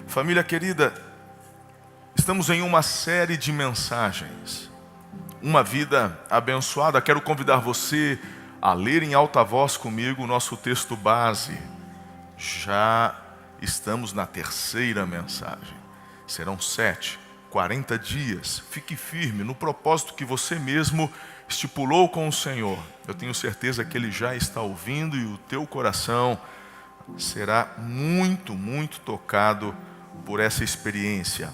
Família querida, estamos em uma série de mensagens. Uma vida abençoada. Quero convidar você a ler em alta voz comigo o nosso texto base. Já estamos na terceira mensagem. Serão 40 dias. Fique firme no propósito que você mesmo estipulou com o Senhor. Eu tenho certeza que Ele já está ouvindo e o teu coração será muito tocado por essa experiência.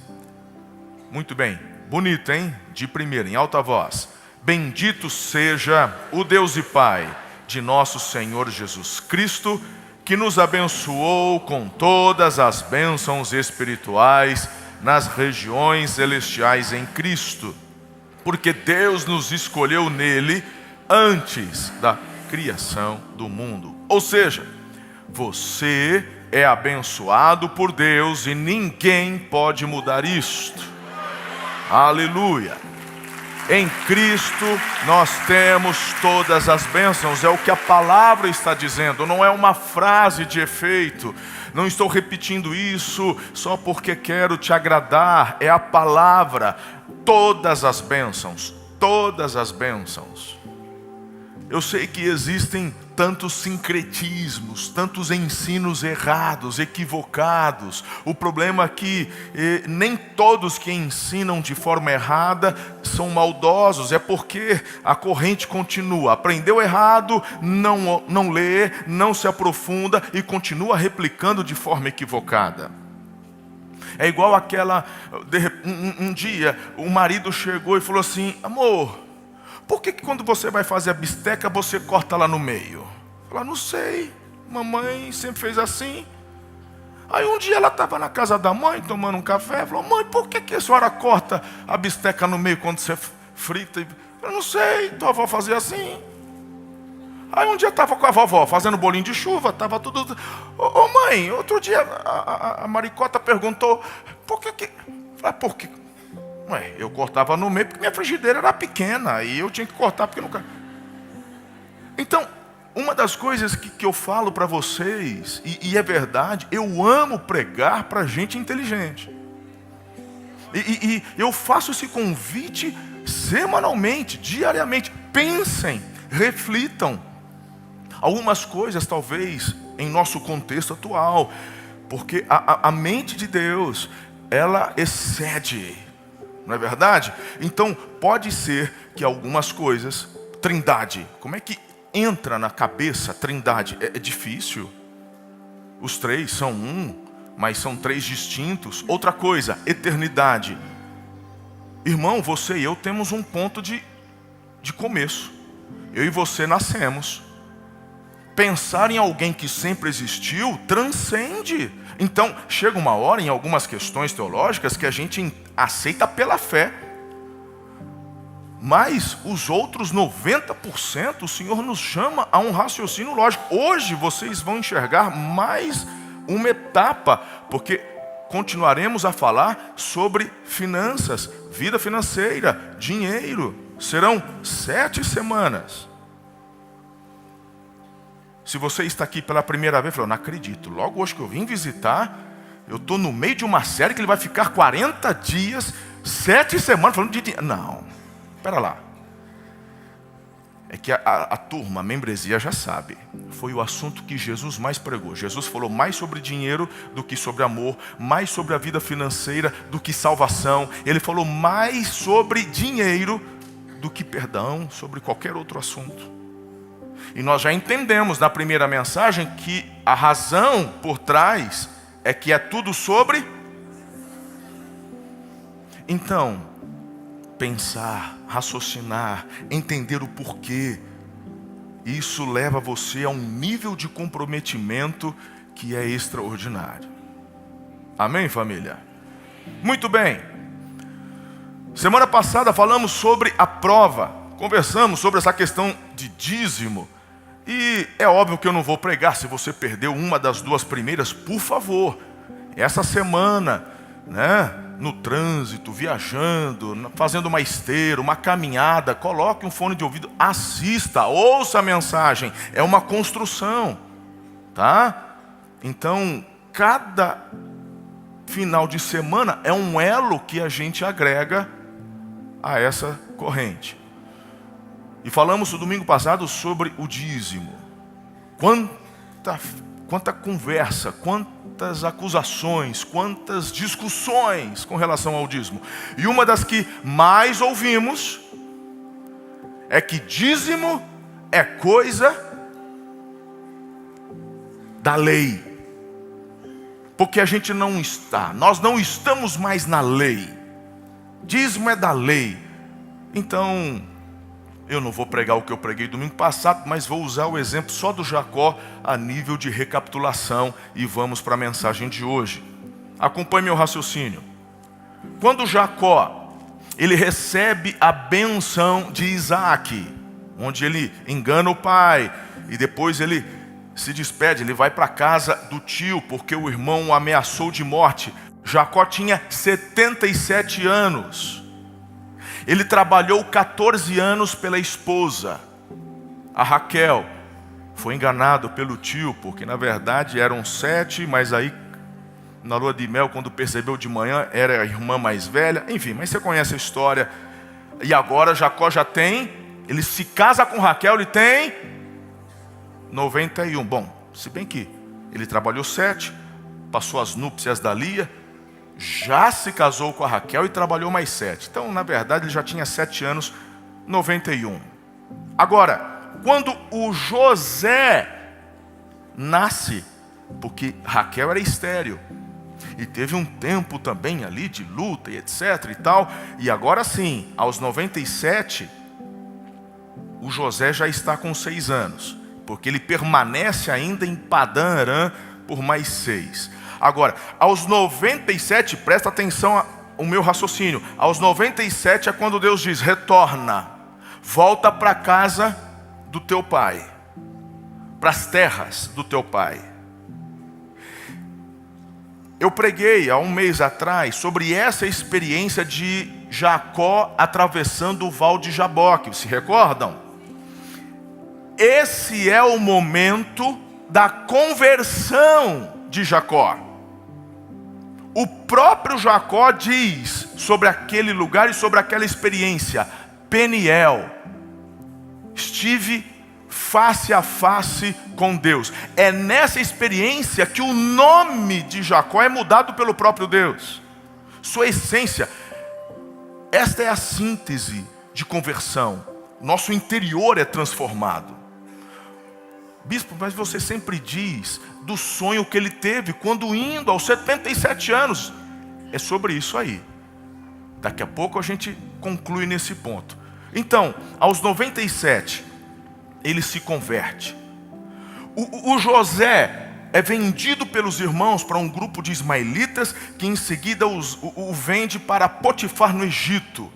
Muito bem, bonito, hein? De primeira, em alta voz. Bendito seja o Deus e Pai de nosso Senhor Jesus Cristo, que nos abençoou com todas as bênçãos espirituais nas regiões celestiais em Cristo, porque Deus nos escolheu nele antes da criação do mundo. Ou seja, você é abençoado por Deus e ninguém pode mudar isto. Aleluia! Em Cristo nós temos todas as bênçãos, é o que a palavra está dizendo, não é uma frase de efeito. Não estou repetindo isso só porque quero te agradar, é a palavra. Todas as bênçãos, todas as bênçãos. Eu sei que existem tantos sincretismos, tantos ensinos errados, equivocados. O problema é que nem todos que ensinam de forma errada são maldosos. É porque a corrente continua. Aprendeu errado, não lê, não se aprofunda e continua replicando de forma equivocada. É igual aquela... Um dia o marido chegou e falou assim: amor, por que quando você vai fazer a bisteca você corta lá no meio? Ela: não sei, mamãe sempre fez assim. Aí um dia ela estava na casa da mãe tomando um café, falou: mãe, por que a senhora corta a bisteca no meio quando você frita? Eu não sei, tua avó fazia assim. Aí um dia estava com a vovó fazendo bolinho de chuva, estava tudo... Ô mãe, outro dia a maricota perguntou: por que... Falei: por que... Ué, eu cortava no meio porque minha frigideira era pequena e eu tinha que cortar porque nunca... Então, uma das coisas que eu falo para vocês, e é verdade, eu amo pregar para gente inteligente. E eu faço esse convite semanalmente, diariamente. Pensem, reflitam. Algumas coisas talvez em nosso contexto atual, porque a mente de Deus, ela excede, não é verdade? Então pode ser que algumas coisas, trindade, como é que entra na cabeça trindade? É difícil. Os três são um, mas são três distintos. Outra coisa, eternidade. Irmão, você e eu temos um ponto de começo. Eu e você nascemos. Pensar em alguém que sempre existiu transcende. Então chega uma hora em algumas questões teológicas que a gente aceita pela fé. Mas os outros 90% o Senhor nos chama a um raciocínio lógico. Hoje vocês vão enxergar mais uma etapa, porque continuaremos a falar sobre finanças, vida financeira, dinheiro. Serão 7 semanas. Se você está aqui pela primeira vez, falou: não acredito, logo hoje que eu vim visitar, eu estou no meio de uma série que ele vai ficar 40 dias, 7 semanas falando de dinheiro. Não, espera lá. É que a turma, a membresia já sabe. Foi o assunto que Jesus mais pregou. Jesus falou mais sobre dinheiro do que sobre amor, mais sobre a vida financeira do que salvação. Ele falou mais sobre dinheiro do que perdão, sobre qualquer outro assunto. E nós já entendemos na primeira mensagem que a razão por trás é que é tudo sobre. Então, pensar, raciocinar, entender o porquê, isso leva você a um nível de comprometimento que é extraordinário. Amém, família? Muito bem. Semana passada falamos sobre a prova. Conversamos sobre essa questão de dízimo. E é óbvio que eu não vou pregar. Se você perdeu uma das 2 primeiras, por favor, essa semana, no trânsito, viajando, fazendo uma esteira, uma caminhada, coloque um fone de ouvido, assista, ouça a mensagem. É uma construção, tá? Então, cada final de semana é um elo que a gente agrega a essa corrente. E falamos no domingo passado sobre o dízimo. Quanta conversa, quantas acusações, quantas discussões com relação ao dízimo. E uma das que mais ouvimos é que dízimo é coisa da lei. Porque nós não estamos mais na lei. Dízimo é da lei. Então, eu não vou pregar o que eu preguei domingo passado, mas vou usar o exemplo só do Jacó a nível de recapitulação e vamos para a mensagem de hoje. Acompanhe meu raciocínio. Quando Jacó, ele recebe a benção de Isaac, onde ele engana o pai e depois ele se despede, ele vai para a casa do tio porque o irmão o ameaçou de morte. Jacó tinha 77 anos. Ele trabalhou 14 anos pela esposa, a Raquel. Foi enganado pelo tio, porque na verdade eram 7, mas aí na lua de mel, quando percebeu de manhã, era a irmã mais velha. Enfim, mas você conhece a história. E agora Jacó ele se casa com Raquel, ele tem 91. Bom, se bem que ele trabalhou 7, passou as núpcias da Lia, já se casou com a Raquel e trabalhou mais 7. Então, na verdade, ele já tinha 7 anos, 91. Agora, quando o José nasce, porque Raquel era estéril, e teve um tempo também ali de luta e etc e tal, e agora sim, aos 97, o José já está com 6 anos, porque ele permanece ainda em Padã Arã por mais 6. Agora, aos 97, presta atenção ao meu raciocínio, aos 97 é quando Deus diz: retorna, volta para a casa do teu pai, para as terras do teu pai. Eu preguei há um mês atrás sobre essa experiência de Jacó atravessando o val de Jaboque, se recordam? Esse é o momento da conversão de Jacó. O próprio Jacó diz sobre aquele lugar e sobre aquela experiência: Peniel, estive face a face com Deus. É nessa experiência que o nome de Jacó é mudado pelo próprio Deus. Sua essência, esta é a síntese de conversão. Nosso interior é transformado. Bispo, mas você sempre diz do sonho que ele teve quando indo aos 77 anos. É sobre isso aí. Daqui a pouco a gente conclui nesse ponto. Então, aos 97, ele se converte. O José é vendido pelos irmãos para um grupo de ismaelitas, que em seguida o vende para Potifar no Egito.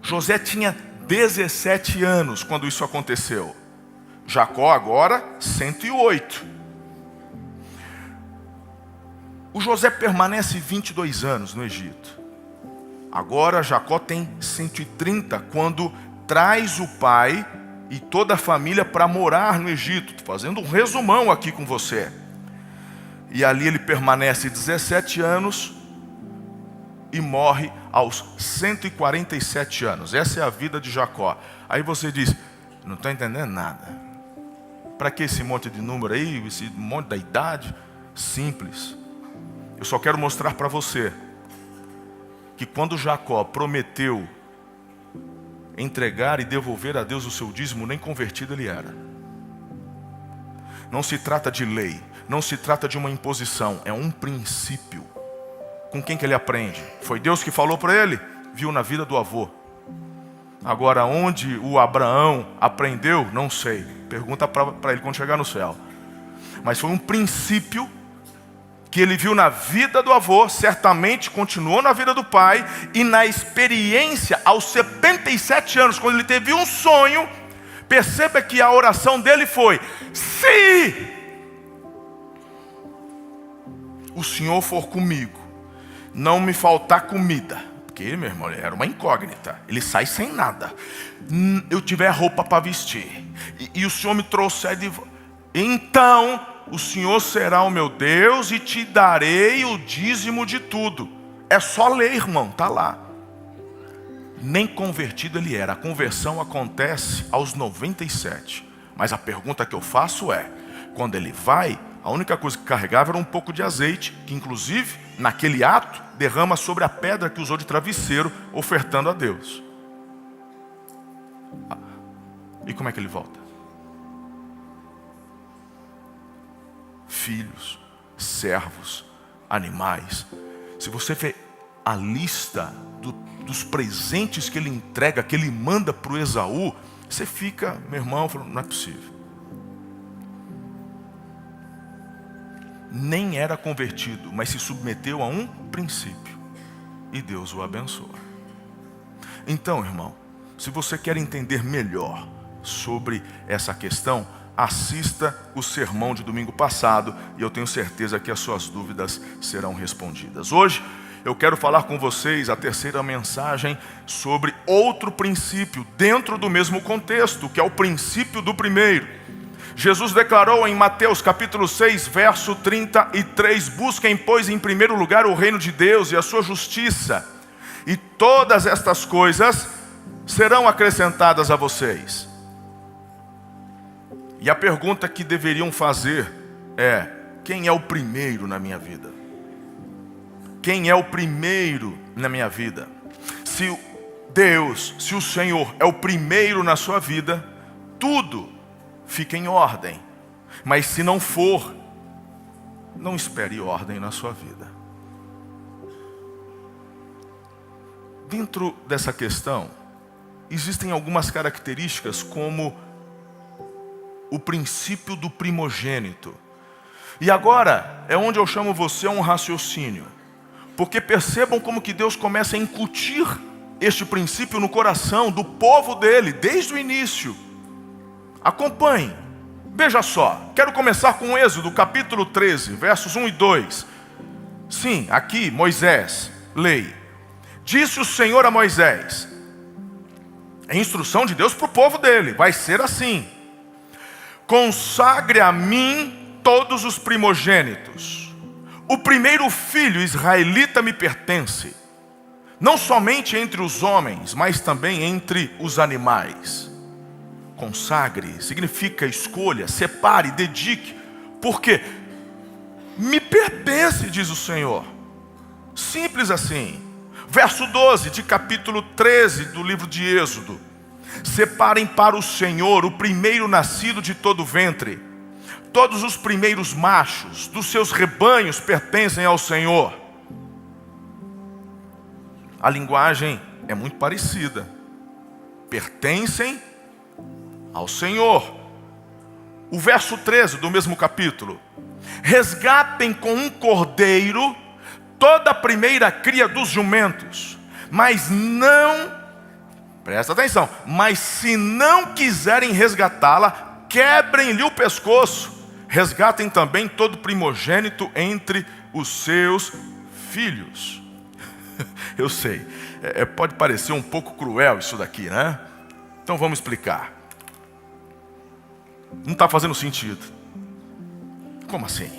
José tinha 17 anos quando isso aconteceu. Jacó agora 108. O José permanece 22 anos no Egito. Agora Jacó tem 130 quando traz o pai e toda a família para morar no Egito. Estou fazendo um resumão aqui com você. E ali ele permanece 17 anos e morre aos 147 anos. Essa é a vida de Jacó. Aí você diz: não estou entendendo nada. Para que esse monte de número aí, esse monte da idade? Simples. Eu só quero mostrar para você que quando Jacó prometeu entregar e devolver a Deus o seu dízimo, nem convertido ele era. Não se trata de lei, não se trata de uma imposição, é um princípio. Com quem que ele aprende? Foi Deus que falou para ele? Viu na vida do avô. Agora, onde o Abraão aprendeu, não sei. Pergunta para ele quando chegar no céu. Mas foi um princípio que ele viu na vida do avô, certamente continuou na vida do pai, e na experiência, aos 77 anos, quando ele teve um sonho, perceba que a oração dele foi: se o Senhor for comigo, não me faltar comida. Porque, meu irmão, era uma incógnita. Ele sai sem nada. Eu tiver roupa para vestir. E o Senhor me trouxer de volta. Então o Senhor será o meu Deus e te darei o dízimo de tudo. É só ler, irmão, está lá. Nem convertido ele era. A conversão acontece aos 97. Mas a pergunta que eu faço é, quando ele vai, a única coisa que carregava era um pouco de azeite, que inclusive, naquele ato, derrama sobre a pedra que usou de travesseiro, ofertando a Deus. E como é que ele volta? Filhos, servos, animais. Se você vê a lista dos presentes que ele entrega, que ele manda para o Esaú, você fica, meu irmão, falando, não é possível. Nem era convertido, mas se submeteu a um princípio. E Deus o abençoa. Então, irmão, se você quer entender melhor sobre essa questão, assista o sermão de domingo passado e eu tenho certeza que as suas dúvidas serão respondidas. Hoje eu quero falar com vocês a terceira mensagem sobre outro princípio dentro do mesmo contexto, que é o princípio do primeiro. Jesus declarou em Mateus capítulo 6, verso 33, busquem, pois, em primeiro lugar o reino de Deus e a sua justiça, e todas estas coisas serão acrescentadas a vocês. E a pergunta que deveriam fazer é, quem é o primeiro na minha vida? Quem é o primeiro na minha vida? Se Deus, se o Senhor é o primeiro na sua vida, tudo fica em ordem. Mas se não for, não espere ordem na sua vida. Dentro dessa questão, existem algumas características como o princípio do primogênito. E agora é onde eu chamo você a um raciocínio. Porque percebam como que Deus começa a incutir este princípio no coração do povo dele, desde o início. Acompanhe. Veja só, quero começar com Êxodo, capítulo 13, versos 1 e 2. Sim, aqui Moisés, lei. Disse o Senhor a Moisés, é instrução de Deus para o povo dele, vai ser assim. Consagre a mim todos os primogênitos. O primeiro filho israelita me pertence, não somente entre os homens, mas também entre os animais. Consagre significa escolha, separe, dedique, porque me pertence, diz o Senhor. Simples assim. Verso 12 de capítulo 13 do livro de Êxodo. Separem para o Senhor o primeiro nascido de todo o ventre. Todos os primeiros machos dos seus rebanhos pertencem ao Senhor. A linguagem é muito parecida. Pertencem ao Senhor. O verso 13 do mesmo capítulo. Resgatem com um cordeiro toda a primeira cria dos jumentos, mas não, presta atenção, mas se não quiserem resgatá-la, quebrem-lhe o pescoço. Resgatem também todo primogênito entre os seus filhos. Eu sei, pode parecer um pouco cruel isso daqui, né? Então vamos explicar. Não está fazendo sentido. Como assim?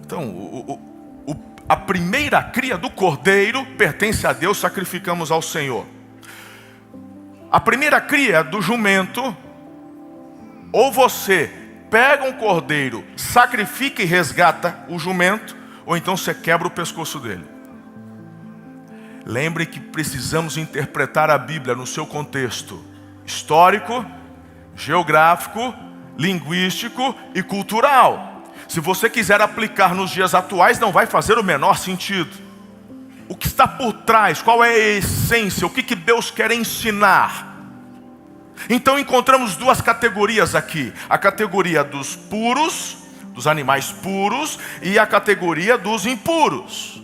Então, a primeira cria do cordeiro pertence a Deus, sacrificamos ao Senhor. A primeira cria do jumento, ou você pega um cordeiro, sacrifica e resgata o jumento, ou então você quebra o pescoço dele. Lembre que precisamos interpretar a Bíblia no seu contexto histórico, geográfico, linguístico e cultural. Se você quiser aplicar nos dias atuais, não vai fazer o menor sentido. O que está por trás? Qual é a essência? O que Deus quer ensinar? Então encontramos duas categorias aqui. A categoria dos puros, dos animais puros, e a categoria dos impuros.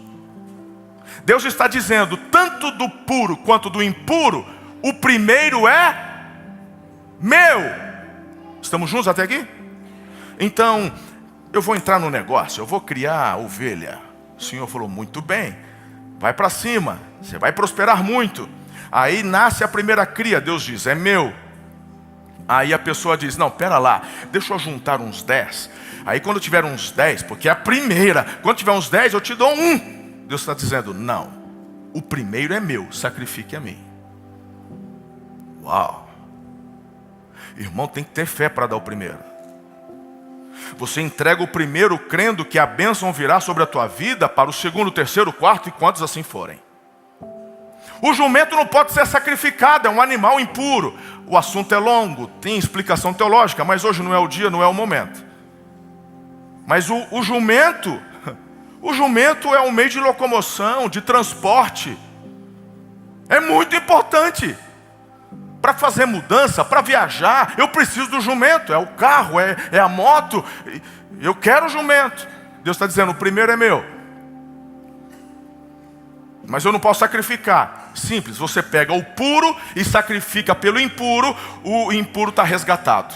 Deus está dizendo, tanto do puro quanto do impuro, o primeiro é meu. Estamos juntos até aqui? Então, eu vou entrar no negócio, eu vou criar ovelha. O Senhor falou, muito bem, vai para cima, você vai prosperar muito. Aí nasce a primeira cria, Deus diz, é meu. Aí a pessoa diz, não, pera lá, deixa eu juntar uns 10. Aí quando tiver uns 10, porque é a primeira, quando tiver uns 10 eu te dou um. Deus está dizendo, não, o primeiro é meu, sacrifique a mim. Uau! Irmão, tem que ter fé para dar o primeiro. Você entrega o primeiro crendo que a bênção virá sobre a tua vida para o segundo, terceiro, quarto e quantos assim forem. O jumento não pode ser sacrificado, é um animal impuro. O assunto é longo, tem explicação teológica, mas hoje não é o dia, não é o momento. Mas o jumento é um meio de locomoção, de transporte. É muito importante. Para fazer mudança, para viajar, eu preciso do jumento. É o carro, é a moto. Eu quero o jumento. Deus está dizendo, o primeiro é meu. Mas eu não posso sacrificar. Simples, você pega o puro e sacrifica pelo impuro. O impuro está resgatado.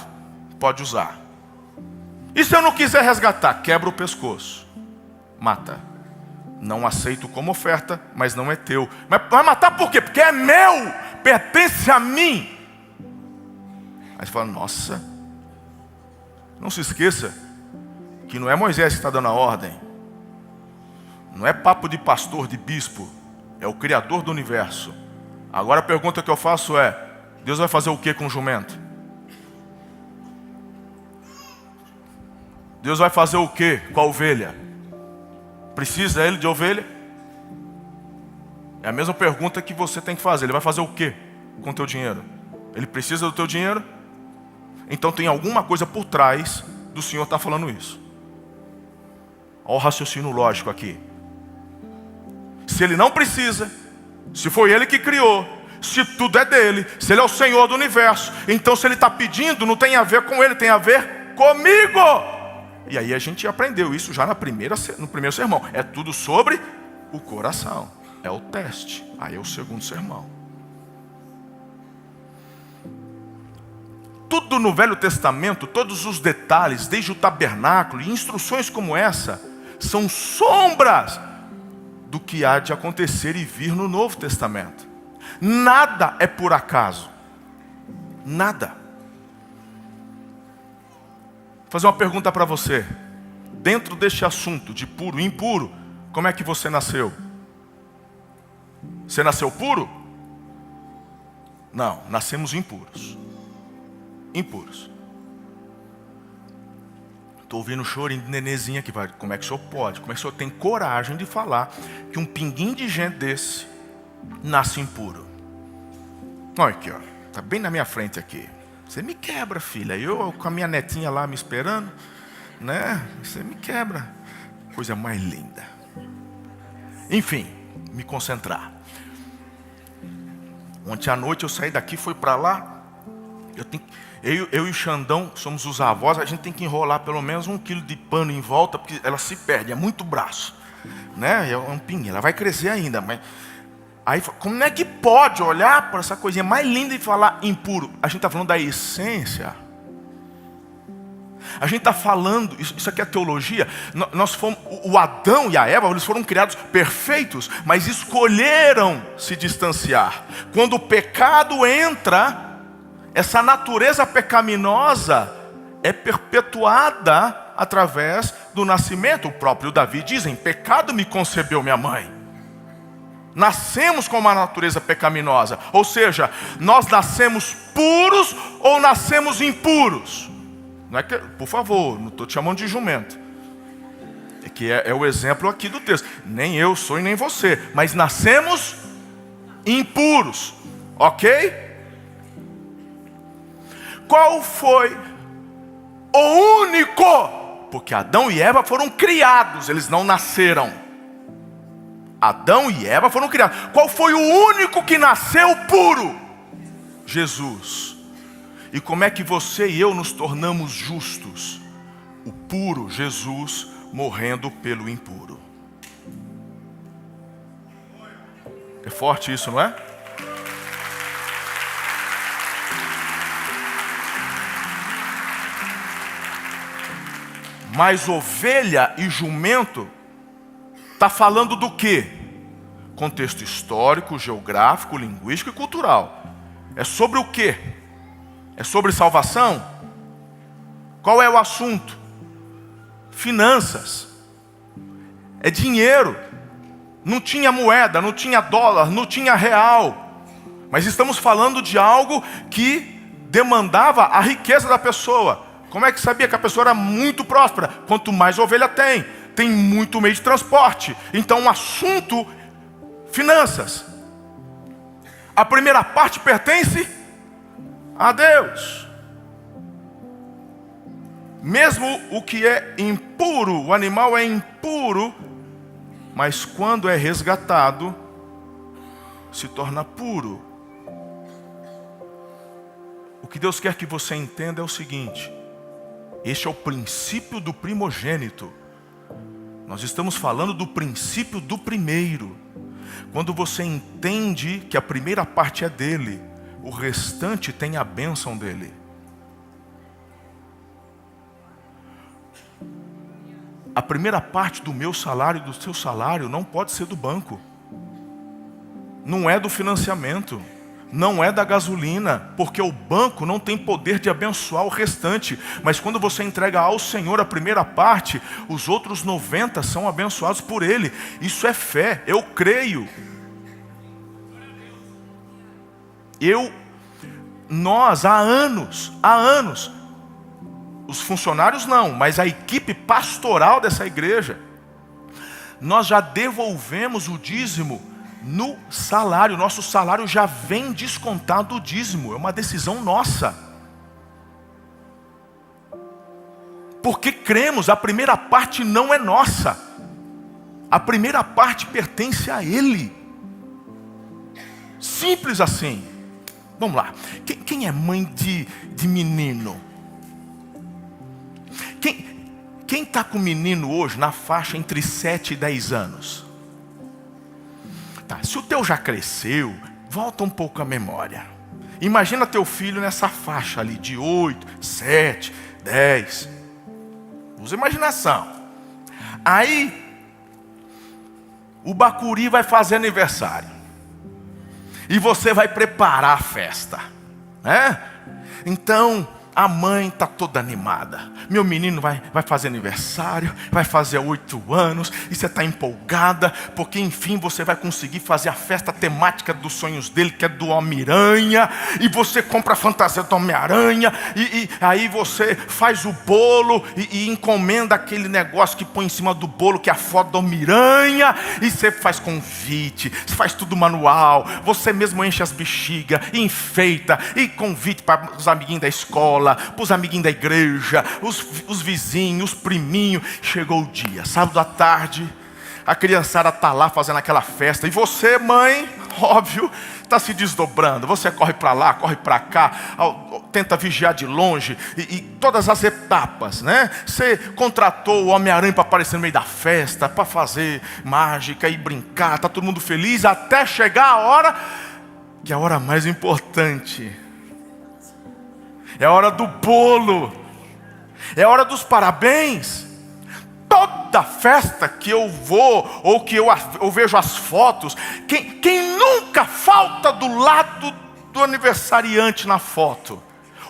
Pode usar. E se eu não quiser resgatar? Quebra o pescoço. Mata. Não aceito como oferta, mas não é teu. Mas vai matar por quê? Porque é meu. Pertence a mim. Aí você fala, nossa. Não se esqueça que não é Moisés que está dando a ordem. Não é papo de pastor, de bispo. É o Criador do universo. Agora a pergunta que eu faço é, Deus vai fazer o que com o jumento? Deus vai fazer o que com a ovelha? Precisa ele de ovelha? É a mesma pergunta que você tem que fazer. Ele vai fazer o que com o teu dinheiro? Ele precisa do teu dinheiro? Então tem alguma coisa por trás do Senhor estar falando isso. Olha o raciocínio lógico aqui. Se ele não precisa, se foi ele que criou, se tudo é dele, se ele é o Senhor do universo, então se ele está pedindo, não tem a ver com ele, tem a ver comigo. E aí a gente aprendeu isso já no primeiro sermão. É tudo sobre o coração. É o teste. Aí é o segundo sermão. Tudo no Velho Testamento, todos os detalhes, desde o tabernáculo e instruções como essa, são sombras do que há de acontecer e vir no Novo Testamento. Nada é por acaso. Nada. Vou fazer uma pergunta para você. Dentro deste assunto de puro e impuro, como é que você nasceu? Você nasceu puro? Não, nascemos impuros. Impuros. Estou ouvindo o chorinho de nenezinha aqui. Como é que o senhor pode? Como é que o senhor tem coragem de falar que um pinguinho de gente desse nasce impuro? Olha aqui, ó. Está bem na minha frente aqui. Você me quebra, filha. Eu com a minha netinha lá me esperando, né? Você me quebra. Coisa mais linda. Enfim, me concentrar. Ontem à noite eu saí daqui, fui para lá. Eu e o Xandão somos os avós. A gente tem que enrolar pelo menos 1 quilo de pano em volta, porque ela se perde, é muito braço, né? É um pinguinho, ela vai crescer ainda. Mas aí, como é que pode olhar para essa coisinha mais linda e falar impuro? A gente está falando da essência. A gente está falando, isso aqui é teologia. Nós fomos, o Adão e a Eva, eles foram criados perfeitos, mas escolheram se distanciar. Quando o pecado entra, essa natureza pecaminosa é perpetuada através do nascimento. O próprio Davi diz, em pecado me concebeu minha mãe. Nascemos com uma natureza pecaminosa. Ou seja, nós nascemos puros ou nascemos impuros? Não é que, por favor, não estou te chamando de jumento. É que é o exemplo aqui do texto. Nem eu sou e nem você. Mas nascemos impuros. Ok? Qual foi o único? Porque Adão e Eva foram criados, eles não nasceram. Adão e Eva foram criados. Qual foi o único que nasceu puro? Jesus. E como é que você e eu nos tornamos justos? O puro Jesus morrendo pelo impuro. É forte isso, não é? Mas ovelha e jumento está falando do quê? Contexto histórico, geográfico, linguístico e cultural. É sobre o quê? É sobre salvação? Qual é o assunto? Finanças. É dinheiro. Não tinha moeda, não tinha dólar, não tinha real. Mas estamos falando de algo que demandava a riqueza da pessoa. Como é que sabia que a pessoa era muito próspera? Quanto mais ovelha tem muito meio de transporte. Então o assunto, finanças. A primeira parte pertence a Deus. Mesmo o que é impuro, o animal é impuro, mas quando é resgatado, se torna puro. O que Deus quer que você entenda é o seguinte: este é o princípio do primogênito. Nós estamos falando do princípio do primeiro. Quando você entende que a primeira parte é dele, o restante tem a bênção dele. A primeira parte do meu salário e do seu salário não pode ser do banco. Não é do financiamento. Não é da gasolina. Porque o banco não tem poder de abençoar o restante. Mas quando você entrega ao Senhor a primeira parte, os outros 90 são abençoados por Ele. Isso é fé. Eu creio. Nós há anos, os funcionários não, mas a equipe pastoral dessa igreja, nós já devolvemos o dízimo no salário. Nosso salário já vem descontado do dízimo. É uma decisão nossa. Porque cremos, a primeira parte não é nossa. A primeira parte pertence a Ele. Simples assim. Vamos lá. Quem é mãe de menino? Quem está com menino hoje na faixa entre 7 e 10 anos? Tá, se o teu já cresceu, volta um pouco a memória. Imagina teu filho nessa faixa ali de 8, 7, 10. Usa imaginação. Aí, o bacuri vai fazer aniversário. E você vai preparar a festa, né? Então, a mãe está toda animada. Meu menino vai fazer aniversário, vai fazer 8 anos, e você está empolgada, porque enfim você vai conseguir fazer a festa temática dos sonhos dele, que é do Homem-Aranha, e você compra a fantasia do Homem-Aranha, e aí você faz o bolo, e encomenda aquele negócio que põe em cima do bolo, que é a foto do Homem-Aranha, e você faz convite, você faz tudo manual, você mesmo enche as bexigas, enfeita, e convite para os amiguinhos da escola, para os amiguinhos da igreja, os vizinhos, os priminhos. Chegou o dia, sábado à tarde, a criançada está lá fazendo aquela festa, e você, mãe, óbvio, está se desdobrando. Você corre para lá, corre para cá, tenta vigiar de longe, e todas as etapas, né? Você contratou o Homem-Aranha para aparecer no meio da festa, para fazer mágica e brincar, está todo mundo feliz, até chegar a hora, que é a hora mais importante. É a hora do bolo. É a hora dos parabéns. Toda festa que eu vou, ou que eu vejo as fotos, quem nunca falta do lado do aniversariante na foto?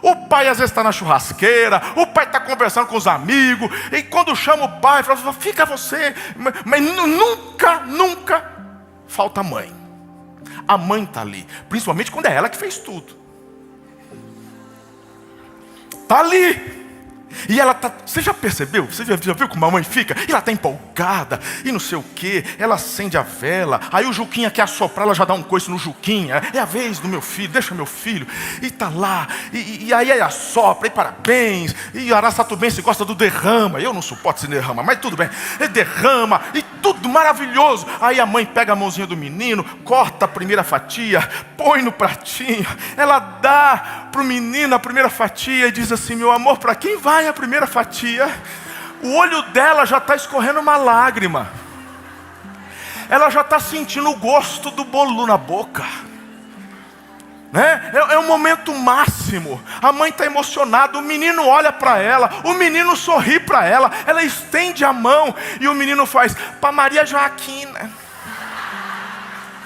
O pai às vezes está na churrasqueira, o pai está conversando com os amigos, e quando chama o pai, fala, fica você. Mas nunca falta a mãe. A mãe está ali, principalmente quando é ela que fez tudo. Está ali. E ela está, você já percebeu? Você já viu como a mãe fica? E ela está empolgada, e não sei o que. Ela acende a vela, aí o Juquinha quer assoprar, ela já dá um coice no Juquinha. É a vez do meu filho, deixa meu filho. E está lá, e aí assopra, e parabéns. E Araçatubense gosta do derrama. Eu não suporto esse derrama, mas tudo bem. Ele derrama, e tudo maravilhoso. Aí a mãe pega a mãozinha do menino, corta a primeira fatia, põe no pratinho. Ela dá para o menino a primeira fatia e diz assim, meu amor, para quem vai a primeira fatia? O olho dela já está escorrendo uma lágrima. Ela já está sentindo o gosto do bolo na boca, né? É um momento máximo. A mãe está emocionada, o menino olha para ela, o menino sorri para ela, ela estende a mão e o menino faz, para Maria Joaquina.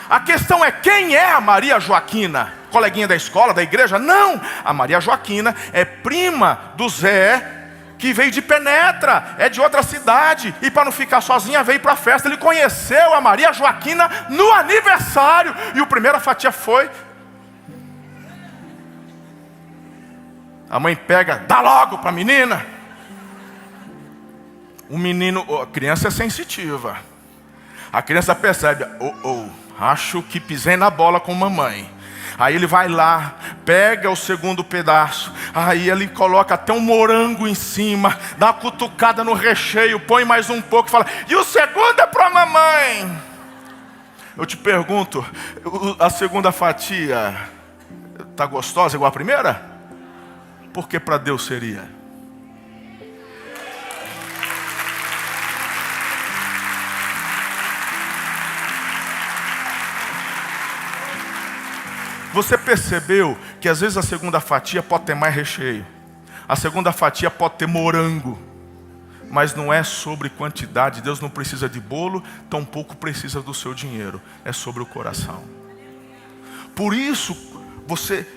A questão é, quem é a Maria Joaquina? coleguinha da escola, da igreja. Não, a Maria Joaquina é prima do Zé, que veio de Penetra, é de outra cidade, e para não ficar sozinha veio para a festa. Ele conheceu a Maria Joaquina no aniversário, e a primeira fatia foi. A mãe pega, dá logo para a menina. O menino, a criança é sensitiva. A criança percebe, acho que pisei na bola com mamãe. Aí ele vai lá, pega o segundo pedaço, aí ele coloca até um morango em cima, dá uma cutucada no recheio, põe mais um pouco e fala, e o segundo é para a mamãe. Eu te pergunto, a segunda fatia está gostosa igual a primeira? Porque para Deus seria. Você percebeu que às vezes a segunda fatia pode ter mais recheio, a segunda fatia pode ter morango, mas não é sobre quantidade. Deus não precisa de bolo, tampouco precisa do seu dinheiro, é sobre o coração. Por isso, você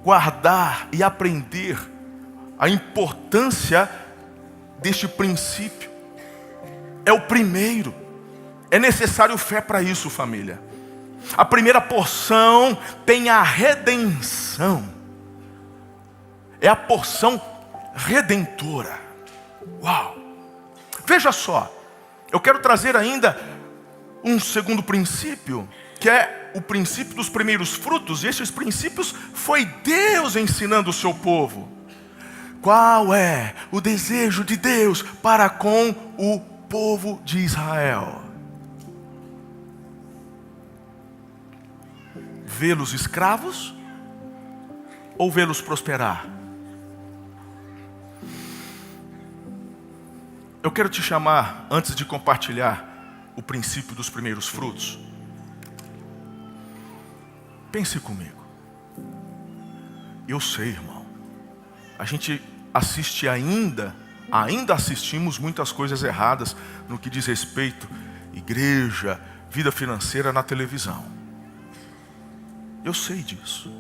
guardar e aprender a importância deste princípio é o primeiro. É necessário fé para isso, família. A primeira porção tem a redenção. É a porção redentora. Uau! Veja só, eu quero trazer ainda um segundo princípio, que é o princípio dos primeiros frutos. E esses princípios foi Deus ensinando o seu povo. Qual é o desejo de Deus para com o povo de Israel? Vê-los escravos ou vê-los prosperar? Eu quero te chamar, antes de compartilhar o princípio dos primeiros frutos, pense comigo. Eu sei, irmão, a gente assiste ainda assistimos muitas coisas erradas no que diz respeito à igreja, vida financeira na televisão. Eu sei disso.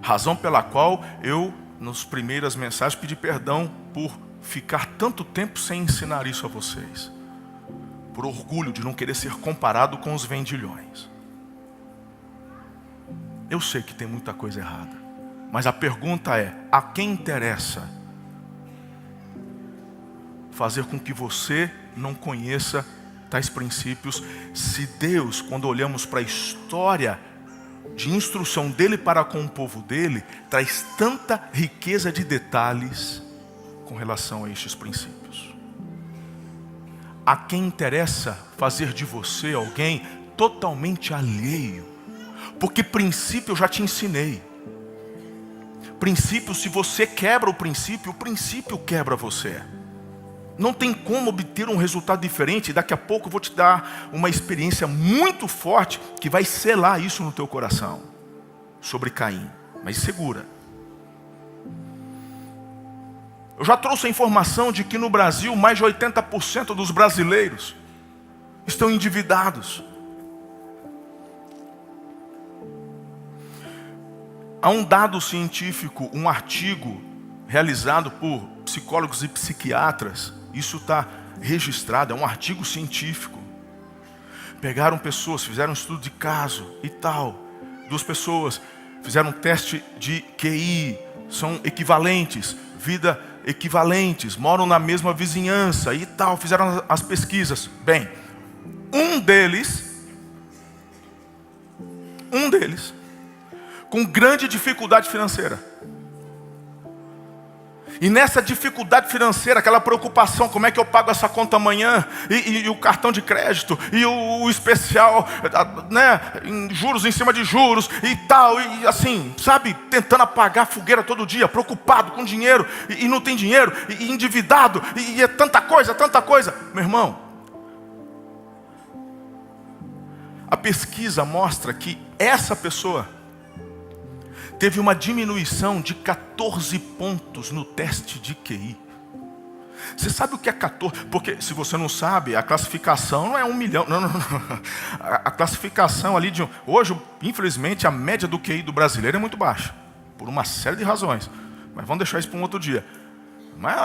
Razão pela qual eu, nas primeiras mensagens, pedi perdão por ficar tanto tempo sem ensinar isso a vocês. Por orgulho de não querer ser comparado com os vendilhões. Eu sei que tem muita coisa errada. Mas a pergunta é, a quem interessa fazer com que você não conheça tais princípios, se Deus, quando olhamos para a história de instrução dele para com o povo dele, traz tanta riqueza de detalhes com relação a estes princípios? A quem interessa fazer de você alguém totalmente alheio? Porque princípio eu já te ensinei. Princípio, se você quebra o princípio quebra você. Não tem como obter um resultado diferente. Daqui a pouco eu vou te dar uma experiência muito forte que vai selar isso no teu coração. Sobre Caim. Mas segura. Eu já trouxe a informação de que no Brasil mais de 80% dos brasileiros estão endividados. Há um dado científico, um artigo realizado por psicólogos e psiquiatras. Isso está registrado, é um artigo científico. Pegaram pessoas, fizeram um estudo de caso e tal. 2 pessoas fizeram um teste de QI, são equivalentes, vida equivalentes, moram na mesma vizinhança e tal. Fizeram as pesquisas. Bem, um deles, com grande dificuldade financeira. E nessa dificuldade financeira, aquela preocupação, como é que eu pago essa conta amanhã? E o cartão de crédito, e o especial, né, em juros em cima de juros, e tal, e assim, sabe, tentando apagar a fogueira todo dia, preocupado com dinheiro, e não tem dinheiro, e endividado, e é tanta coisa. Meu irmão, a pesquisa mostra que essa pessoa teve uma diminuição de 14 pontos no teste de QI. Você sabe o que é 14? Porque se você não sabe, a classificação não é 1 milhão. Não. A classificação ali hoje, infelizmente, a média do QI do brasileiro é muito baixa. Por uma série de razões. Mas vamos deixar isso para um outro dia. Mas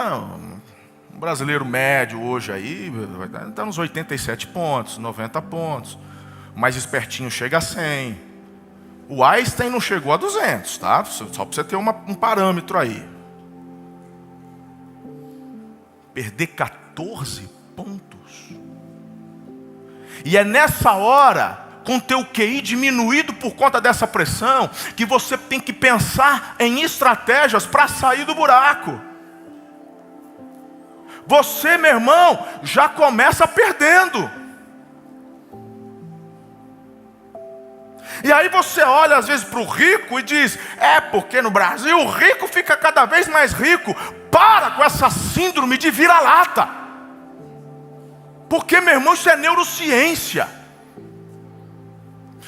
um brasileiro médio hoje aí vai estar nos 87 pontos, 90 pontos. O mais espertinho chega a 100. O Einstein não chegou a 200, tá? Só para você ter um parâmetro aí. Perder 14 pontos. E é nessa hora, com teu QI diminuído por conta dessa pressão, que você tem que pensar em estratégias para sair do buraco. Você, meu irmão, já começa perdendo. E aí você olha às vezes para o rico e diz: porque no Brasil o rico fica cada vez mais rico. Para com essa síndrome de vira-lata. Porque, meu irmão, isso é neurociência.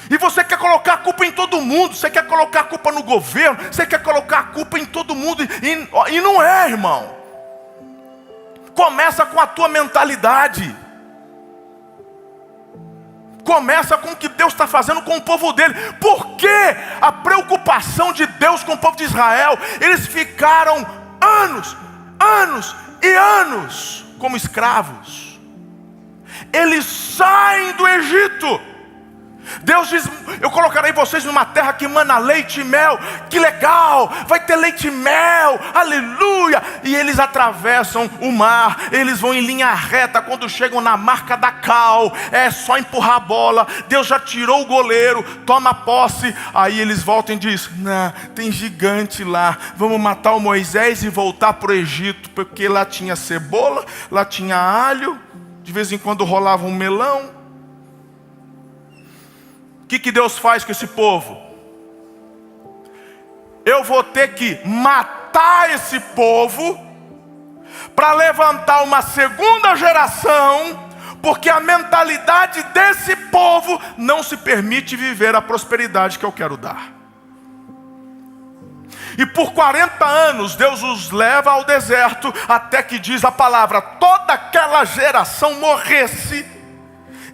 E você quer colocar a culpa em todo mundo. Você quer colocar a culpa no governo. Você quer colocar a culpa em todo mundo. E não é, irmão. Começa com a tua mentalidade. Começa com o que Deus está fazendo com o povo dele. Por que a preocupação de Deus com o povo de Israel? Eles ficaram anos e anos como escravos. Eles saem do Egito. Deus diz: eu colocarei vocês numa terra que emana leite e mel. Que legal, vai ter leite e mel, aleluia. E eles atravessam o mar, eles vão em linha reta. Quando chegam na marca da cal, é só empurrar a bola. Deus já tirou o goleiro, toma posse. Aí eles voltam e dizem: não, tem gigante lá, vamos matar o Moisés e voltar para o Egito. Porque lá tinha cebola, lá tinha alho, de vez em quando rolava um melão. O que Deus faz com esse povo? Eu vou ter que matar esse povo para levantar uma segunda geração, porque a mentalidade desse povo não se permite viver a prosperidade que eu quero dar. E por 40 anos Deus os leva ao deserto, até que diz a palavra: toda aquela geração morresse.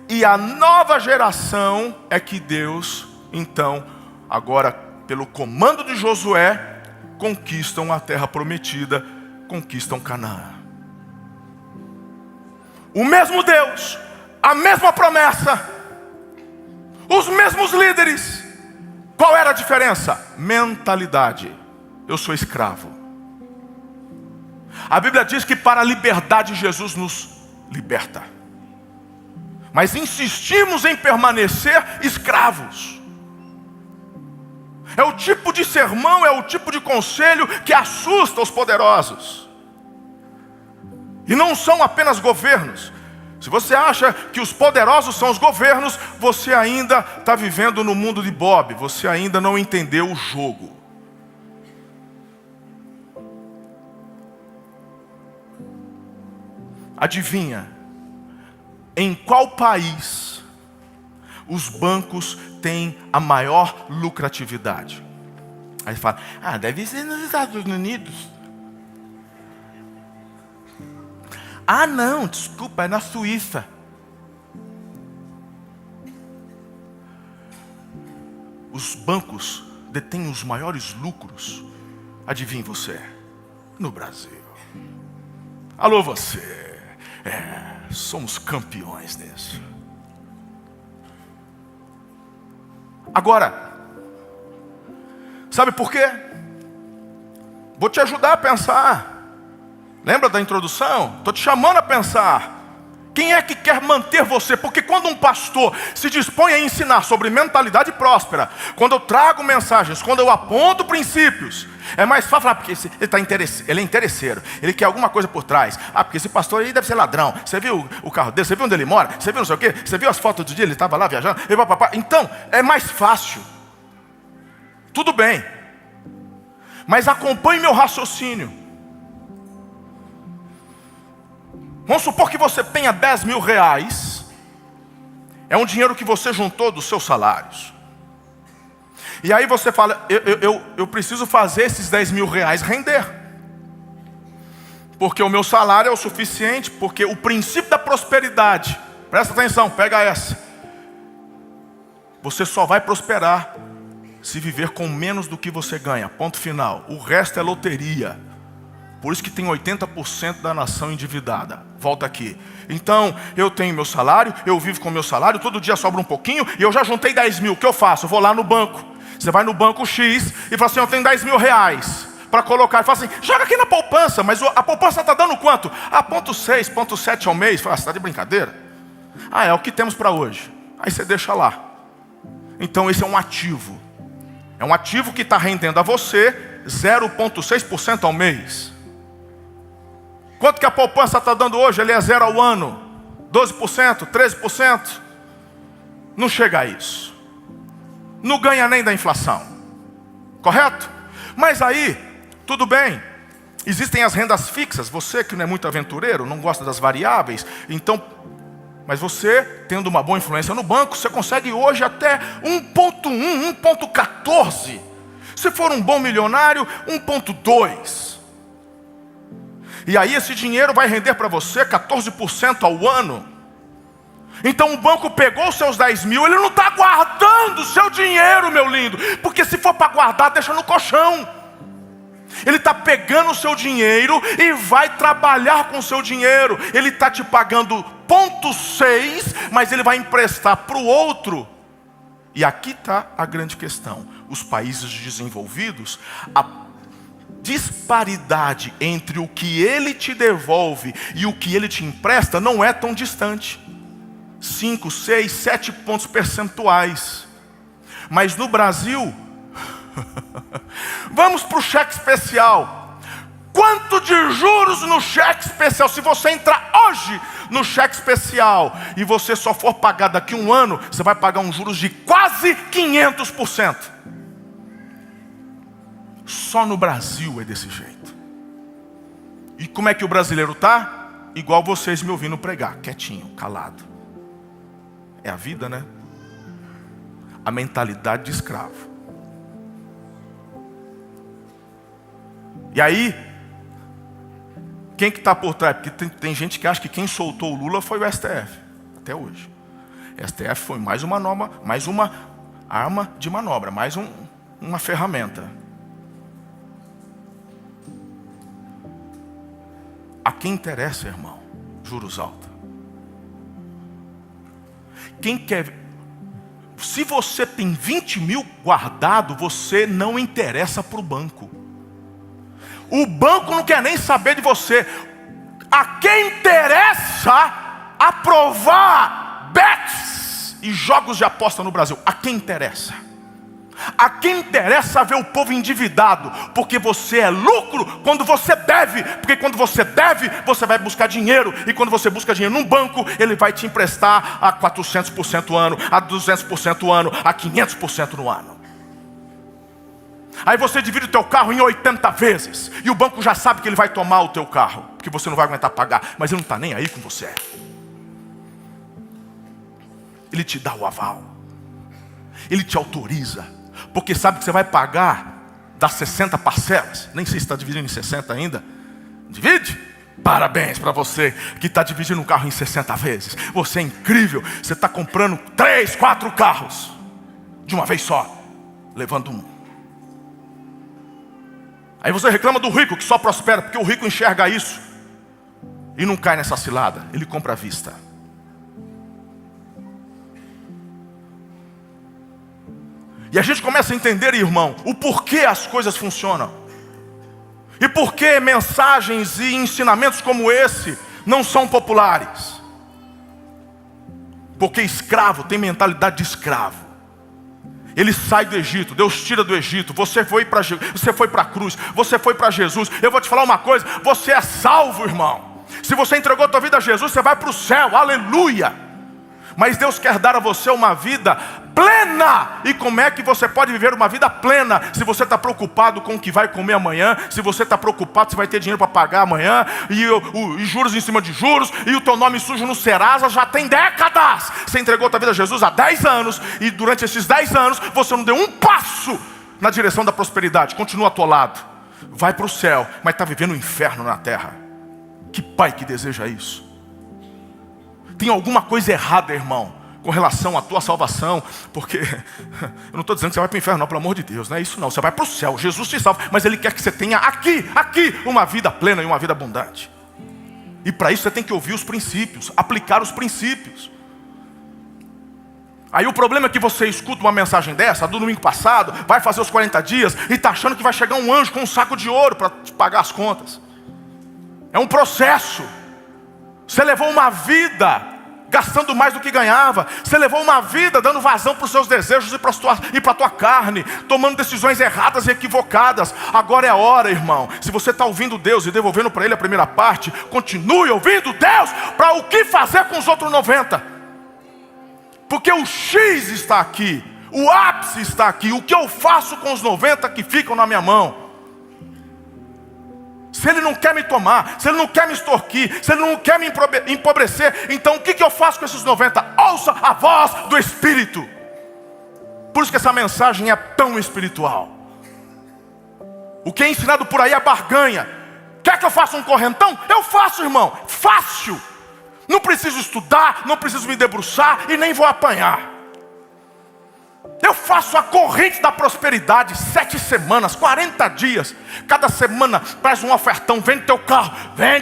E a nova geração é que Deus, então, agora pelo comando de Josué, conquistam a terra prometida, conquistam Canaã. O mesmo Deus, a mesma promessa, os mesmos líderes. Qual era a diferença? Mentalidade. Eu sou escravo. A Bíblia diz que para a liberdade Jesus nos liberta. Mas insistimos em permanecer escravos. É o tipo de sermão, é o tipo de conselho que assusta os poderosos. E não são apenas governos. Se você acha que os poderosos são os governos, você ainda está vivendo no mundo de Bob. Você ainda não entendeu o jogo. Adivinha? Em qual país os bancos têm a maior lucratividade? Aí você fala: deve ser nos Estados Unidos. Não, desculpa, é na Suíça. Os bancos detêm os maiores lucros. Adivinhe você? No Brasil. Alô você. Somos campeões nisso. Agora, sabe por quê? Vou te ajudar a pensar. Lembra da introdução? Estou te chamando a pensar. Quem é que quer manter você? Porque quando um pastor se dispõe a ensinar sobre mentalidade próspera, quando eu trago mensagens, quando eu aponto princípios, é mais fácil falar: porque ele é interesseiro, ele quer alguma coisa por trás. Porque esse pastor aí deve ser ladrão. Você viu o carro dele? Você viu onde ele mora? Você viu não sei o quê? Você viu as fotos do dia? Ele estava lá viajando. Então, é mais fácil. Tudo bem. Mas acompanhe meu raciocínio. Vamos supor que você tenha 10 mil reais. É um dinheiro que você juntou dos seus salários. E aí você fala: eu preciso fazer esses 10 mil reais render. Porque o meu salário é o suficiente, porque o princípio da prosperidade, presta atenção, pega essa. Você só vai prosperar se viver com menos do que você ganha, ponto final. O resto é loteria. Por isso que tem 80% da nação endividada. Volta aqui. Então, eu tenho meu salário, eu vivo com meu salário, todo dia sobra um pouquinho, e eu já juntei 10 mil, o que eu faço? Eu vou lá no banco. Você vai no banco X e fala assim, eu tenho 10 mil reais para colocar. E fala assim, joga aqui na poupança, mas a poupança está dando quanto? 0,6, 0,7 ao mês. Fala, você está de brincadeira? É o que temos para hoje. Aí você deixa lá. Então esse é um ativo. É um ativo que está rendendo a você 0,6% ao mês. Quanto que a poupança está dando hoje? Ele é 0 ao ano. 12%, 13%. Não chega a isso. Não ganha nem da inflação. Correto? Mas aí, tudo bem. Existem as rendas fixas. Você que não é muito aventureiro, não gosta das variáveis. Então, mas você, tendo uma boa influência no banco, você consegue hoje até 1,1, 1,14. Se for um bom milionário, 1,2. E aí esse dinheiro vai render para você 14% ao ano. Então o banco pegou os seus 10 mil, ele não está guardando o seu dinheiro, meu lindo. Porque se for para guardar, deixa no colchão. Ele está pegando o seu dinheiro e vai trabalhar com o seu dinheiro. Ele está te pagando 0,6, mas ele vai emprestar para o outro. E aqui está a grande questão. Os países desenvolvidos, a disparidade entre o que ele te devolve e o que ele te empresta não é tão distante. 5, 6, 7 pontos percentuais. Mas no Brasil, vamos para o cheque especial. Quanto de juros no cheque especial? Se você entrar hoje no cheque especial e você só for pagar daqui a um ano, você vai pagar uns juros de quase 500%. Só no Brasil é desse jeito. E como é que o brasileiro está? Igual vocês me ouvindo pregar, quietinho, calado. É a vida, né? A mentalidade de escravo. E aí, quem que está por trás? Porque tem gente que acha que quem soltou o Lula foi o STF. Até hoje. O STF foi mais uma arma de manobra, mais uma ferramenta. A quem interessa, irmão, juros altos. Quem quer... Se você tem 20 mil guardado, você não interessa para o banco. O banco não quer nem saber de você. A quem interessa aprovar bets e jogos de aposta no Brasil? A quem interessa? A quem interessa ver o povo endividado? Porque você é lucro quando você deve. Porque quando você deve, você vai buscar dinheiro. E quando você busca dinheiro num banco, ele vai te emprestar a 400% ao ano, a 200% ao ano, a 500% no ano. Aí você divide o teu carro em 80 vezes. E o banco já sabe que ele vai tomar o teu carro, porque você não vai aguentar pagar. Mas ele não está nem aí com você. Ele te dá o aval. Ele te autoriza. Porque sabe que você vai pagar das 60 parcelas. Nem sei se está dividindo em 60 ainda. Divide? Parabéns para você que está dividindo um carro em 60 vezes. Você é incrível. Você está comprando 3, 4 carros de uma vez só, levando um. Aí você reclama do rico que só prospera, porque o rico enxerga isso e não cai nessa cilada. Ele compra à vista. E a gente começa a entender, irmão, o porquê as coisas funcionam. E por que mensagens e ensinamentos como esse não são populares. Porque escravo tem mentalidade de escravo. Ele sai do Egito, Deus tira do Egito. Você foi para a cruz, você foi para Jesus. Eu vou te falar uma coisa, você é salvo, irmão. Se você entregou a tua vida a Jesus, você vai para o céu, aleluia. Mas Deus quer dar a você uma vida plena. E como é que você pode viver uma vida plena se você está preocupado com o que vai comer amanhã? Se você está preocupado se vai ter dinheiro para pagar amanhã, e juros em cima de juros, e o teu nome sujo no Serasa já tem décadas. Você entregou a tua vida a Jesus há 10 anos, e durante esses 10 anos você não deu um passo na direção da prosperidade. Continua atolado. Vai para o céu, mas está vivendo um inferno na terra. Que pai que deseja isso? Tem alguma coisa errada, irmão, com relação à tua salvação, porque eu não estou dizendo que você vai para o inferno, não, pelo amor de Deus, não é isso não, você vai para o céu, Jesus te salva, mas Ele quer que você tenha aqui, uma vida plena e uma vida abundante. E para isso você tem que ouvir os princípios, aplicar os princípios. Aí o problema é que você escuta uma mensagem dessa, do domingo passado, vai fazer os 40 dias, e está achando que vai chegar um anjo com um saco de ouro para te pagar as contas. É um processo. Você levou uma vida gastando mais do que ganhava. Você levou uma vida dando vazão para os seus desejos e para a tua carne, tomando decisões erradas e equivocadas. Agora é a hora, irmão. Se você está ouvindo Deus e devolvendo para Ele a primeira parte, continue ouvindo Deus para o que fazer com os outros 90. Porque o X está aqui, o ápice está aqui. O que eu faço com os 90 que ficam na minha mão? Se Ele não quer me tomar, se Ele não quer me extorquir, se Ele não quer me empobrecer, então o que eu faço com esses 90? Ouça a voz do Espírito. Por isso que essa mensagem é tão espiritual. O que é ensinado por aí é barganha. Quer que eu faça um correntão? Eu faço, irmão, fácil. Não preciso estudar, não preciso me debruçar e nem vou apanhar. Eu faço a corrente da prosperidade, 7 semanas, 40 dias. Cada semana traz um ofertão. Vende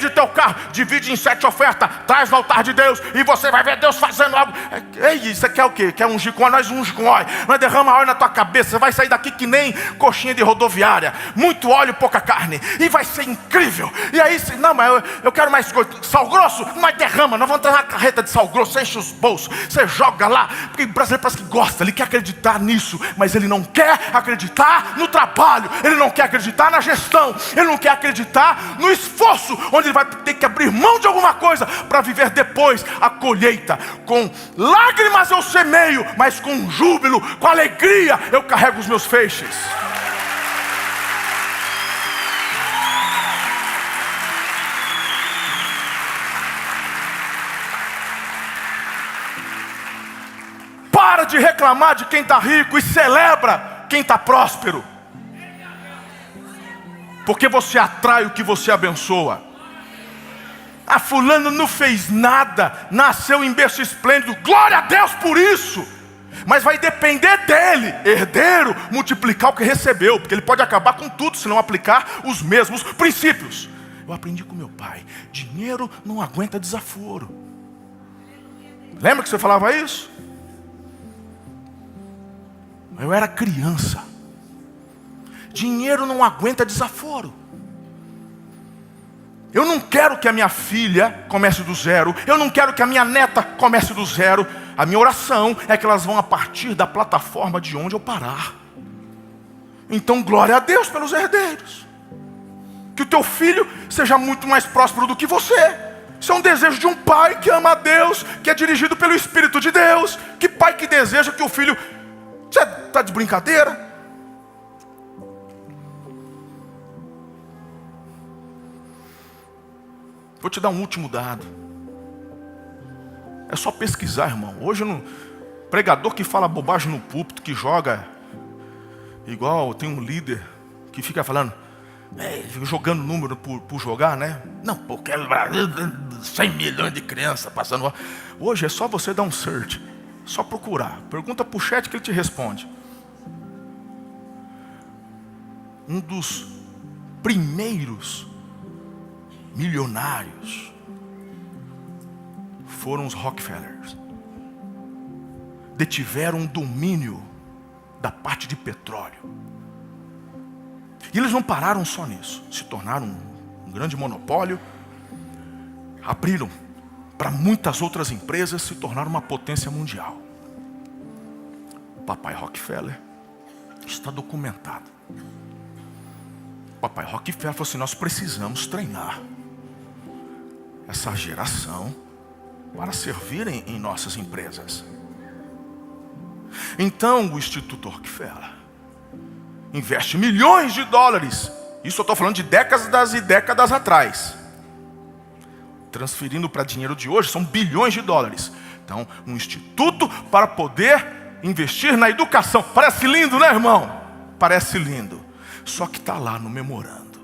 teu carro, divide em 7 ofertas, traz no altar de Deus, e você vai ver Deus fazendo algo. Ei, você quer o quê? Quer ungir com óleo? Nós ungimos com óleo. Nós derrama óleo na tua cabeça. Você vai sair daqui que nem coxinha de rodoviária. Muito óleo, pouca carne. E vai ser incrível. E aí, não, mas eu quero mais coisa. Sal grosso? Nós derrama. Nós vamos trazer uma carreta de sal grosso. Você enche os bolsos. Você joga lá. Porque o brasileiro parece que gosta. Ele quer acreditar nisso, mas ele não quer acreditar no trabalho, ele não quer acreditar na gestão, ele não quer acreditar no esforço, onde ele vai ter que abrir mão de alguma coisa para viver depois a colheita. Com lágrimas eu semeio, mas com júbilo, com alegria eu carrego os meus feixes. Para de reclamar de quem está rico e celebra quem está próspero. Porque você atrai o que você abençoa. Ah, fulano não fez nada, nasceu em berço esplêndido, glória a Deus por isso. Mas vai depender dele, herdeiro, multiplicar o que recebeu. Porque ele pode acabar com tudo se não aplicar os mesmos princípios. Eu aprendi com meu pai, dinheiro não aguenta desaforo. Lembra que você falava isso? Eu era criança. Dinheiro não aguenta desaforo. Eu não quero que a minha filha comece do zero. Eu não quero que a minha neta comece do zero. A minha oração é que elas vão a partir da plataforma de onde eu parar. Então glória a Deus pelos herdeiros. Que o teu filho seja muito mais próspero do que você. Isso é um desejo de um pai que ama a Deus, que é dirigido pelo Espírito de Deus. Que pai que deseja que o filho... Você está de brincadeira? Vou te dar um último dado. É só pesquisar, irmão. Hoje, pregador que fala bobagem no púlpito, que joga, igual tem um líder que fica falando, fica jogando número por jogar, né? Não, porque 100 milhões de crianças passando. Hoje é só você dar um search. Só procurar. Pergunta para o chat que ele te responde. Um dos primeiros milionários foram os Rockefellers. Detiveram um domínio da parte de petróleo. E eles não pararam só nisso. Se tornaram um grande monopólio. Abriram para muitas outras empresas, se tornaram uma potência mundial. Papai Rockefeller está documentado. Papai Rockefeller falou assim: nós precisamos treinar essa geração para servirem em nossas empresas. Então o Instituto Rockefeller investe milhões de dólares. Isso eu estou falando de décadas e décadas atrás. Transferindo para dinheiro de hoje, são bilhões de dólares. Então, um instituto para poder investir na educação. Parece lindo, né, irmão? Parece lindo. Só que está lá no memorando.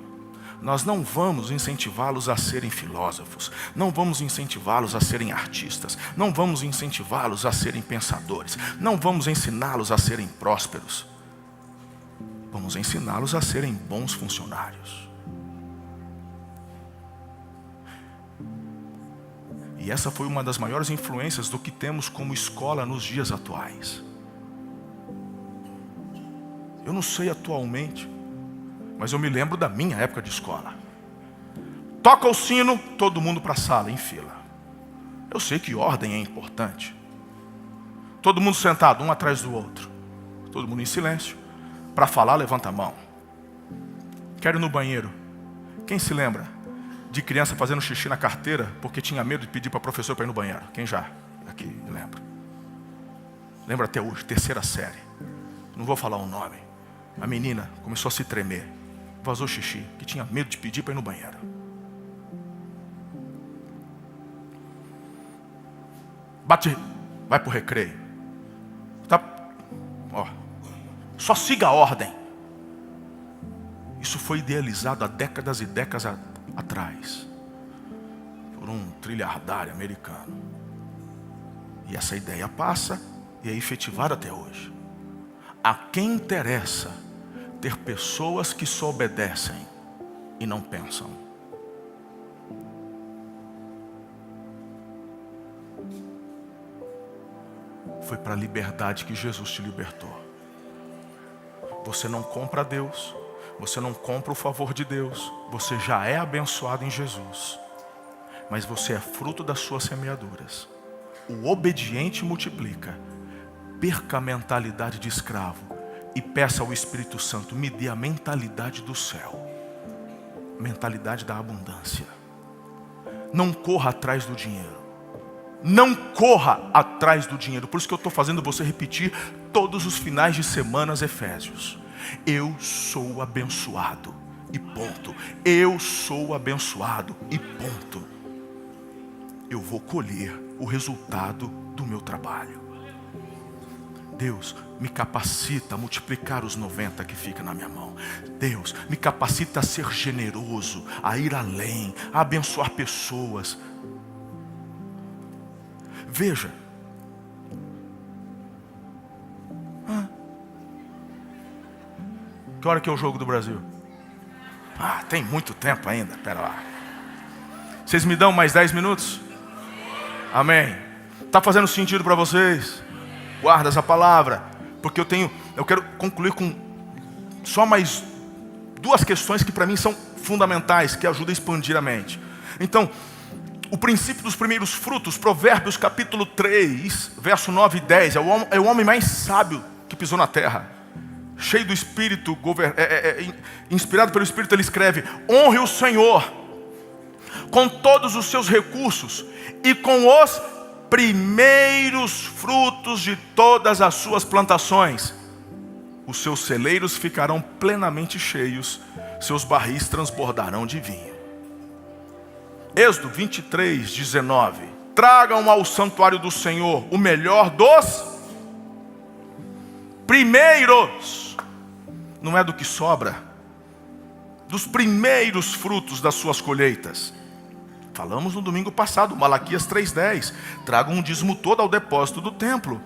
Nós não vamos incentivá-los a serem filósofos, não vamos incentivá-los a serem artistas, não vamos incentivá-los a serem pensadores, não vamos ensiná-los a serem prósperos. Vamos ensiná-los a serem bons funcionários. E essa foi uma das maiores influências do que temos como escola nos dias atuais. Eu não sei atualmente, mas eu me lembro da minha época de escola. Toca o sino, todo mundo para a sala, em fila. Eu sei que ordem é importante. Todo mundo sentado, um atrás do outro. Todo mundo em silêncio. Para falar, levanta a mão. Quero ir no banheiro. Quem se lembra de criança fazendo xixi na carteira porque tinha medo de pedir para o professor para ir no banheiro? Quem já? Aqui, lembra. Lembra até hoje, 3ª série. Não vou falar o nome. A menina começou a se tremer. Vazou xixi, que tinha medo de pedir para ir no banheiro. Bate, vai pro recreio. Tá? Ó, só siga a ordem. Isso foi idealizado há décadas e décadas atrás por um trilhardário americano. E essa ideia passa e é efetivada até hoje. A quem interessa ter pessoas que só obedecem e não pensam? Foi para a liberdade que Jesus te libertou. Você não compra Deus, você não compra o favor de Deus, você já é abençoado em Jesus, mas você é fruto das suas semeaduras. O obediente multiplica. Perca a mentalidade de escravo e peça ao Espírito Santo, me dê a mentalidade do céu, mentalidade da abundância. Não corra atrás do dinheiro. Não corra atrás do dinheiro. Por isso que eu estou fazendo você repetir todos os finais de semana Efésios. Eu sou abençoado e ponto. Eu sou abençoado e ponto. Eu vou colher o resultado do meu trabalho. Deus, me capacita a multiplicar os 90 que fica na minha mão. Deus, me capacita a ser generoso, a ir além, a abençoar pessoas. Veja. Que hora que é o jogo do Brasil? Tem muito tempo ainda, pera lá. Vocês me dão mais 10 minutos? Amém. Está fazendo sentido para vocês? Guarda essa palavra, porque eu quero concluir com só mais 2 questões que para mim são fundamentais, que ajudam a expandir a mente. Então, o princípio dos primeiros frutos, Provérbios capítulo 3, verso 9 e 10, é o homem mais sábio que pisou na terra. Cheio do Espírito, inspirado pelo Espírito, ele escreve: honre o Senhor com todos os seus recursos e com os primeiros frutos de todas as suas plantações. Os seus celeiros ficarão plenamente cheios, seus barris transbordarão de vinho. Êxodo 23, 19. Tragam ao santuário do Senhor o melhor dos primeiros. Não é do que sobra, dos primeiros frutos das suas colheitas. Falamos no domingo passado, Malaquias 3:10. Tragam um dízimo todo ao depósito do templo.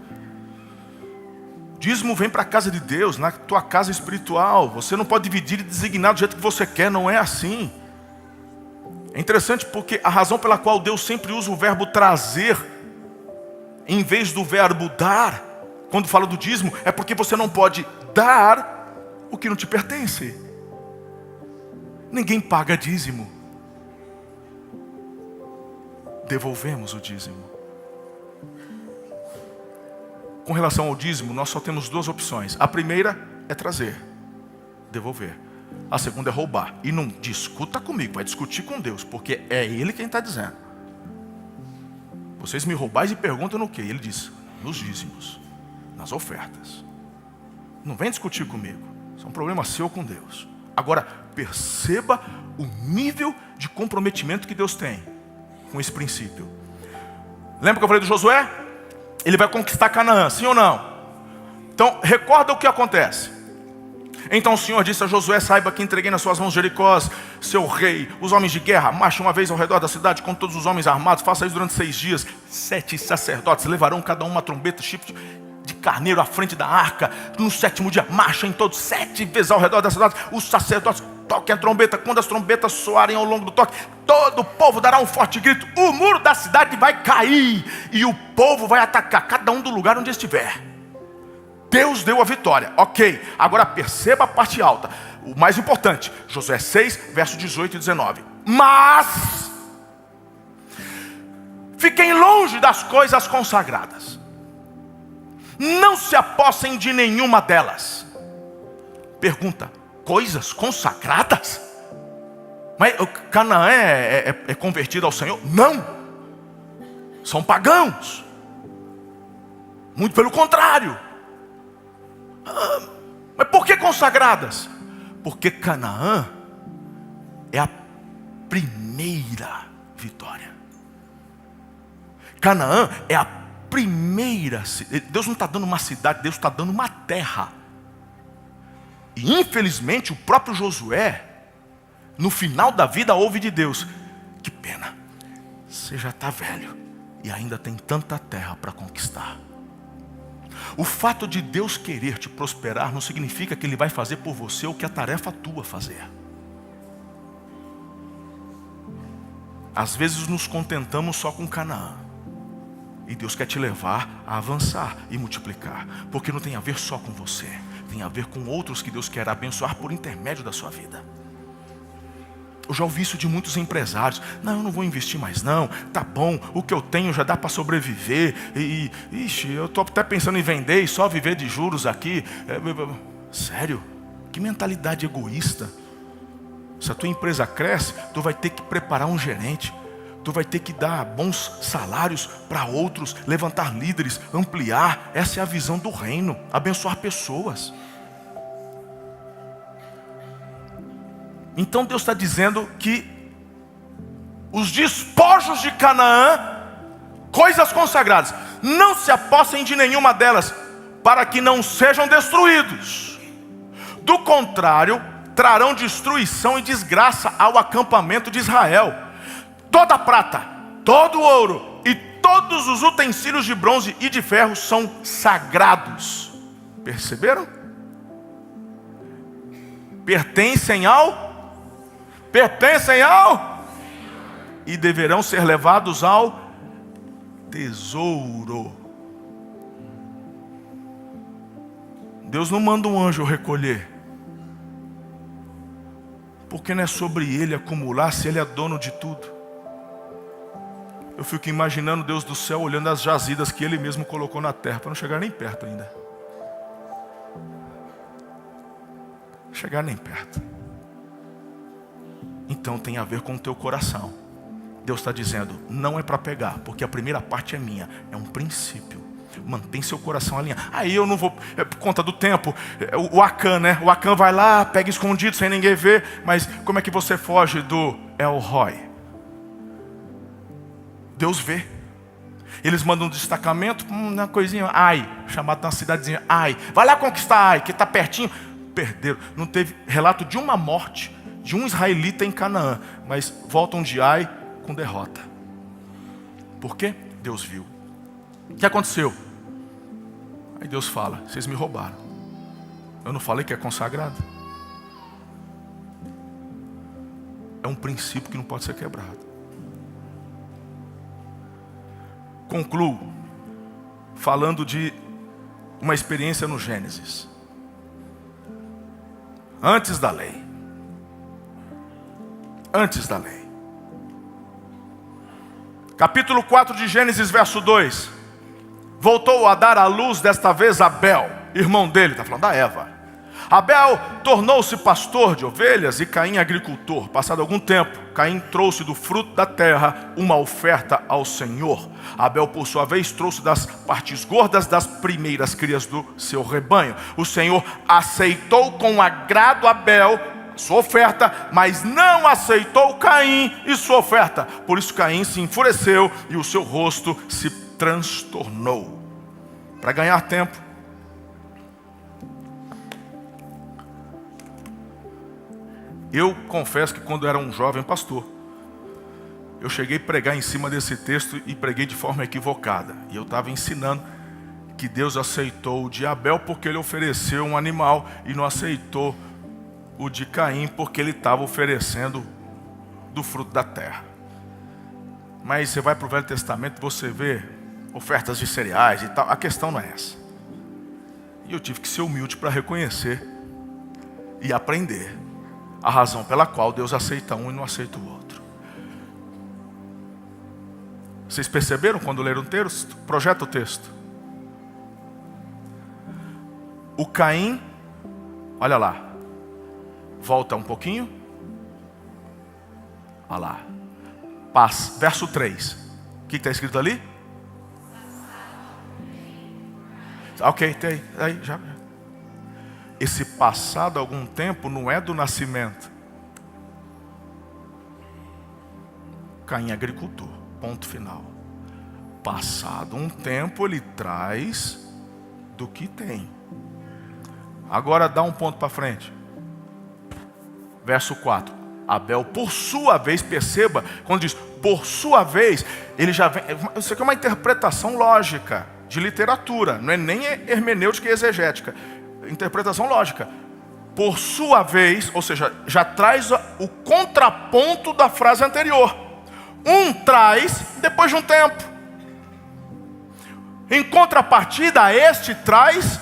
Dízimo vem para a casa de Deus, na tua casa espiritual. Você não pode dividir e designar do jeito que você quer, não é assim. É interessante porque a razão pela qual Deus sempre usa o verbo trazer em vez do verbo dar, quando fala do dízimo, é porque você não pode dar o que não te pertence. Ninguém paga dízimo. Devolvemos o dízimo. Com relação ao dízimo, nós só temos 2 opções. A primeira é trazer, devolver. A segunda é roubar. E não discuta comigo, vai discutir com Deus, porque é Ele quem está dizendo. Vocês me roubais e perguntam no quê? Ele diz: nos dízimos, nas ofertas. Não vem discutir comigo. Isso é um problema seu com Deus. Agora, perceba o nível de comprometimento que Deus tem com esse princípio. Lembra que eu falei do Josué? Ele vai conquistar Canaã, sim ou não? Então, recorda o que acontece. Então o Senhor disse a Josué: saiba que entreguei nas suas mãos Jericó, seu rei. Os homens de guerra marchem uma vez ao redor da cidade com todos os homens armados. Faça isso durante 6 dias. 7 sacerdotes levarão cada um uma trombeta, chifre de carneiro à frente da arca. No 7º dia, marchem todos 7 vezes ao redor da cidade. Os sacerdotes toquem a trombeta. Quando as trombetas soarem ao longo do toque, todo o povo dará um forte grito. O muro da cidade vai cair e o povo vai atacar, cada um do lugar onde estiver. Deus deu a vitória. Ok, agora perceba a parte alta. O mais importante, Josué 6, verso 18 e 19. Mas fiquem longe das coisas consagradas. Não se apossem de nenhuma delas. Pergunta: coisas consagradas? Mas Canaã é convertido ao Senhor? Não. São pagãos. Muito pelo contrário. Mas por que consagradas? Porque Canaã é a primeira vitória. Canaã é a primeira. Deus não está dando uma cidade, Deus está dando uma terra. E infelizmente o próprio Josué, no final da vida, ouve de Deus: que pena, você já está velho e ainda tem tanta terra para conquistar. O fato de Deus querer te prosperar não significa que Ele vai fazer por você o que a tarefa tua fazer. Às vezes nos contentamos só com Canaã. E Deus quer te levar a avançar e multiplicar. Porque não tem a ver só com você. Tem a ver com outros que Deus quer abençoar por intermédio da sua vida. Eu já ouvi isso de muitos empresários. Não, eu não vou investir mais não. Tá bom, o que eu tenho já dá para sobreviver. Ixi, eu estou até pensando em vender e só viver de juros aqui. Sério? Que mentalidade egoísta. Se a tua empresa cresce, tu vai ter que preparar um gerente. Tu vai ter que dar bons salários para outros, levantar líderes, ampliar. Essa é a visão do reino, abençoar pessoas. Então Deus está dizendo que os despojos de Canaã, coisas consagradas, não se apossem de nenhuma delas, para que não sejam destruídos. Do contrário, trarão destruição e desgraça ao acampamento de Israel. Toda a prata, todo o ouro e todos os utensílios de bronze e de ferro são sagrados. Perceberam? Pertencem ao e deverão ser levados ao tesouro. Deus não manda um anjo recolher, porque não é sobre ele acumular, se ele é dono de tudo. Eu fico imaginando Deus do céu olhando as jazidas que Ele mesmo colocou na terra, para não chegar nem perto ainda. Chegar nem perto. Então tem a ver com o teu coração. Deus está dizendo, não é para pegar, porque a primeira parte é minha, é um princípio. Mantém seu coração alinhado. Aí eu não vou, por conta do tempo, o Acã, né? O Acã vai lá, pega escondido, sem ninguém ver. Mas como é que você foge do El Roi? Deus vê. Eles mandam um destacamento, uma coisinha, Ai, chamado na cidadezinha, Ai. Vai lá conquistar Ai, que está pertinho. Perderam. Não teve relato de uma morte de um israelita em Canaã, mas voltam de Ai com derrota. Por quê? Deus viu. O que aconteceu? Aí Deus fala, vocês me roubaram. Eu não falei que é consagrado? É um princípio que não pode ser quebrado. Concluo falando de uma experiência no Gênesis. Antes da lei. Antes da lei. Capítulo 4 de Gênesis, verso 2. Voltou a dar à luz desta vez Abel, irmão dele, está falando da Eva. Abel tornou-se pastor de ovelhas e Caim agricultor. Passado algum tempo, Caim trouxe do fruto da terra uma oferta ao Senhor. Abel, por sua vez, trouxe das partes gordas das primeiras crias do seu rebanho. O Senhor aceitou com agrado Abel, sua oferta, mas não aceitou Caim e sua oferta. Por isso Caim se enfureceu e o seu rosto se transtornou. Para ganhar tempo, Eu confesso que quando eu era um jovem pastor, eu cheguei a pregar em cima desse texto e preguei de forma equivocada. E eu estava ensinando que Deus aceitou o de Abel porque ele ofereceu um animal e não aceitou o de Caim porque ele estava oferecendo do fruto da terra. Mas você vai para o Velho Testamento, você vê ofertas de cereais e tal. A questão não é essa. E eu tive que ser humilde para reconhecer e aprender a razão pela qual Deus aceita um e não aceita o outro. Vocês perceberam quando leram o texto? Projeta o texto. O Caim, olha lá, volta um pouquinho. Olha lá. Verso 3. O que está escrito ali? Ok, tem aí já. Esse passado algum tempo não é do nascimento. Caim agricultor, ponto final. Passado um tempo ele traz do que tem. Agora dá um ponto para frente. Verso 4. Abel, por sua vez, perceba, quando diz por sua vez, ele já vem. Isso aqui é uma interpretação lógica de literatura, não é nem hermenêutica e exegética. Interpretação lógica. Por sua vez, ou seja, já traz o contraponto da frase anterior. Um traz depois de um tempo. Em contrapartida, este traz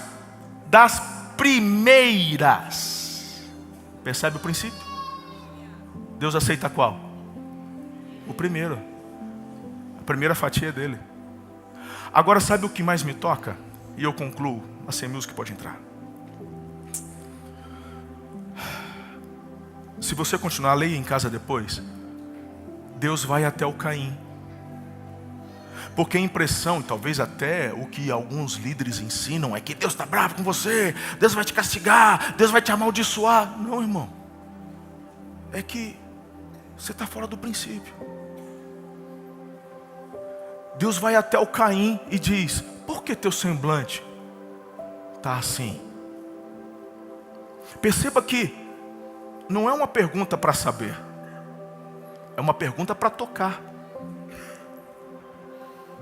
das primeiras. Percebe o princípio? Deus aceita qual? O primeiro. A primeira fatia dele. Agora sabe o que mais me toca? E eu concluo. A Sem Música pode entrar. Se você continuar a ler em casa depois, Deus vai até o Caim. Porque a impressão, e talvez até o que alguns líderes ensinam, é que Deus está bravo com você, Deus vai te castigar, Deus vai te amaldiçoar. Não, irmão. É que você está fora do princípio. Deus vai até o Caim e diz: por que teu semblante está assim? Perceba que não é uma pergunta para saber, é uma pergunta para tocar.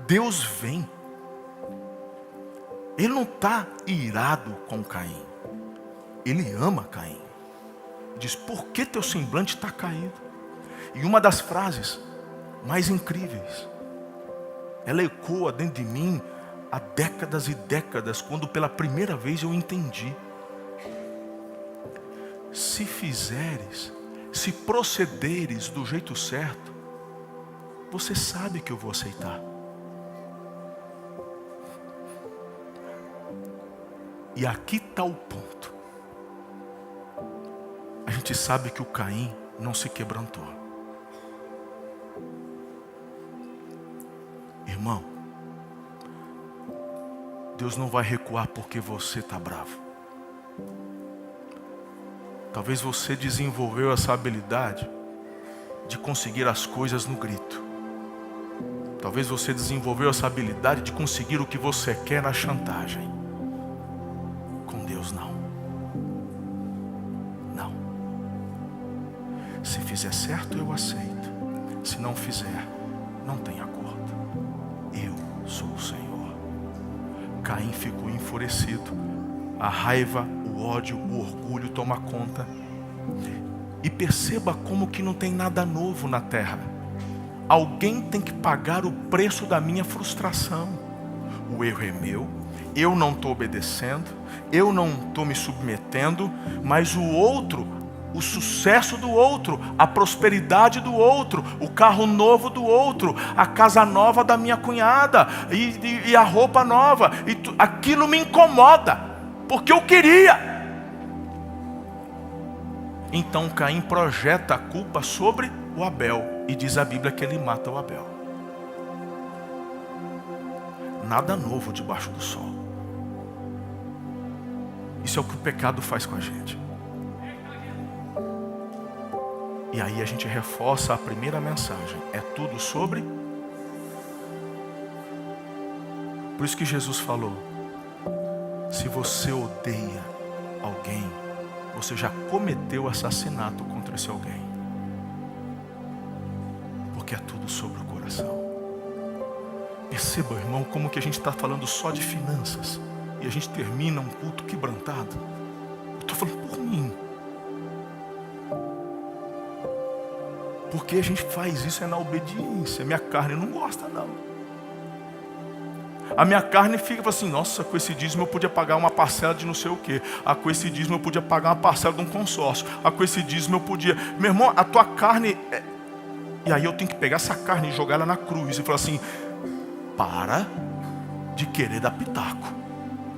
Deus vem. Ele não está irado com Caim. Ele ama Caim. Diz: por que teu semblante está caído? E uma das frases mais incríveis, ela ecoa dentro de mim há décadas e décadas, quando pela primeira vez eu entendi. Se fizeres, se procederes do jeito certo, você sabe que eu vou aceitar. E aqui está o ponto. A gente sabe que o Caim não se quebrantou. Irmão, Deus não vai recuar porque você está bravo. Talvez você desenvolveu essa habilidade de conseguir as coisas no grito. Talvez você desenvolveu essa habilidade de conseguir o que você quer na chantagem. Com Deus não. Não. Se fizer certo, eu aceito. Se não fizer, não tem acordo. Eu sou o Senhor. Caim ficou enfurecido. A raiva, o ódio, o orgulho toma conta. E perceba como que não tem nada novo na terra. Alguém tem que pagar o preço da minha frustração. O erro é meu, eu não estou obedecendo, eu não estou me submetendo, mas o outro, o sucesso do outro, a prosperidade do outro, o carro novo do outro, a casa nova da minha cunhada e a roupa nova, aquilo me incomoda. Porque eu queria. Então Caim projeta a culpa sobre o Abel. E diz a Bíblia que ele mata o Abel. Nada novo debaixo do sol. Isso é o que o pecado faz com a gente. E aí a gente reforça a primeira mensagem. É tudo sobre. Por isso que Jesus falou: se você odeia alguém, você já cometeu assassinato contra esse alguém. Porque é tudo sobre o coração. Perceba, irmão, como que a gente está falando só de finanças e a gente termina um culto quebrantado. Eu estou falando por mim. Porque a gente faz isso na obediência. Minha carne não gosta, não. A minha carne fica assim, nossa, com esse dízimo eu podia pagar uma parcela de não sei o quê. Com esse dízimo eu podia pagar uma parcela de um consórcio. Com esse dízimo eu podia... Meu irmão, a tua carne... E aí eu tenho que pegar essa carne e jogar ela na cruz e falar assim, para de querer dar pitaco,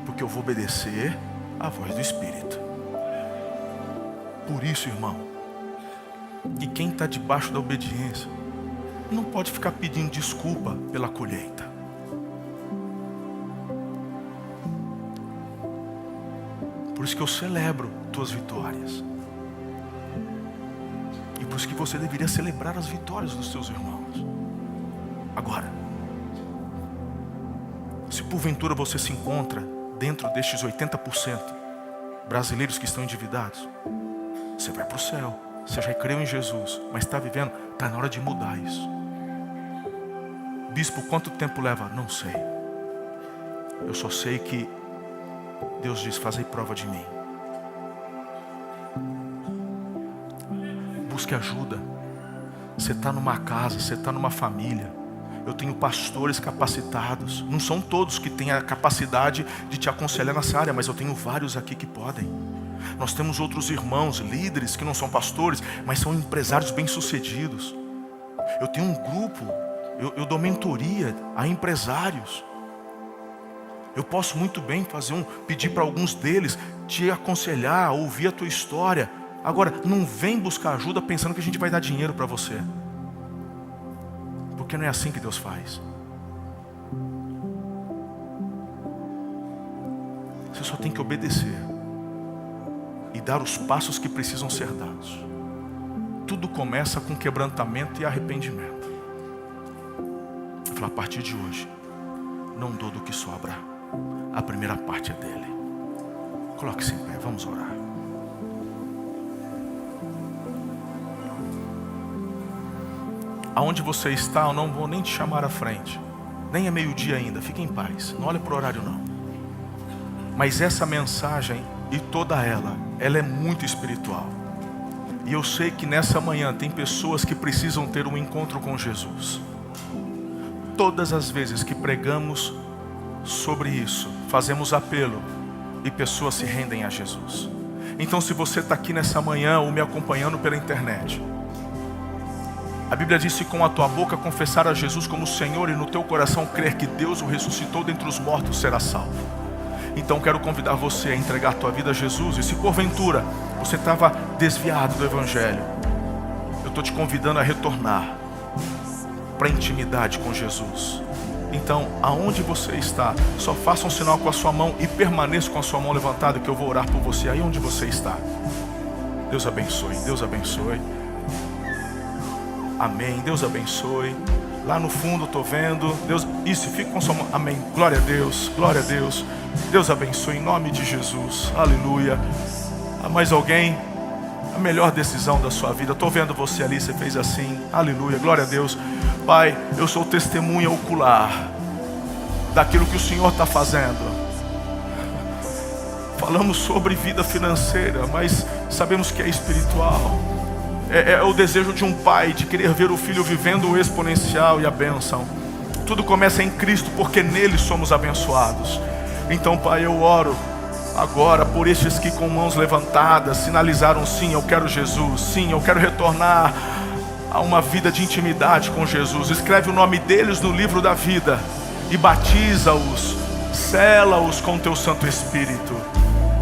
porque eu vou obedecer à voz do Espírito. Por isso, irmão, e quem está debaixo da obediência não pode ficar pedindo desculpa pela colheita. Por isso que eu celebro tuas vitórias. E por isso que você deveria celebrar as vitórias dos seus irmãos. Agora, se porventura você se encontra dentro destes 80% brasileiros que estão endividados, você vai para o céu. Você já creu em Jesus, mas está vivendo, está na hora de mudar isso. Bispo, quanto tempo leva? Não sei. Eu só sei que Deus diz, fazei prova de mim. Busque ajuda. Você está numa casa, você está numa família. Eu tenho pastores capacitados. Não são todos que têm a capacidade de te aconselhar nessa área, mas eu tenho vários aqui que podem. Nós temos outros irmãos, líderes que não são pastores, mas são empresários bem-sucedidos. Eu tenho um grupo, eu dou mentoria a empresários. Eu posso muito bem pedir para alguns deles te aconselhar, ouvir a tua história. Agora, não vem buscar ajuda pensando que a gente vai dar dinheiro para você. Porque não é assim que Deus faz. Você só tem que obedecer e dar os passos que precisam ser dados. Tudo começa com quebrantamento e arrependimento. Eu falo, a partir de hoje, não dou do que sobra. A primeira parte é dele. Coloque-se em pé, vamos orar. Aonde você está, eu não vou nem te chamar à frente. Nem é meio-dia ainda, fique em paz. Não olhe para o horário não. Mas essa mensagem e toda ela é muito espiritual. E eu sei que nessa manhã tem pessoas que precisam ter um encontro com Jesus. Todas as vezes que pregamos sobre isso, fazemos apelo e pessoas se rendem a Jesus. Então, se você está aqui nessa manhã ou me acompanhando pela internet, a Bíblia diz: se com a tua boca confessar a Jesus como Senhor e no teu coração crer que Deus o ressuscitou dentre os mortos, será salvo. Então quero convidar você a entregar a tua vida a Jesus. E se porventura você estava desviado do Evangelho, eu estou te convidando a retornar para a intimidade com Jesus. Então, aonde você está, só faça um sinal com a sua mão e permaneça com a sua mão levantada, que eu vou orar por você aí onde você está. Deus abençoe, Deus abençoe. Amém, Deus abençoe. Lá no fundo estou vendo. Deus, isso, fica com sua mão. Amém, glória a Deus, glória a Deus. Deus abençoe em nome de Jesus, aleluia. Há mais alguém? A melhor decisão da sua vida. Estou vendo você ali, você fez assim, aleluia, glória a Deus. Pai, eu sou testemunha ocular daquilo que o Senhor está fazendo. Falamos sobre vida financeira, mas sabemos que é espiritual. É o desejo de um pai de querer ver o filho vivendo o exponencial e a bênção. Tudo começa em Cristo, porque nele somos abençoados. Então, Pai, eu oro agora por estes que com mãos levantadas sinalizaram: sim, eu quero Jesus, sim, eu quero retornar a uma vida de intimidade com Jesus. Escreve o nome deles no livro da vida e batiza-os, sela-os com teu Santo Espírito,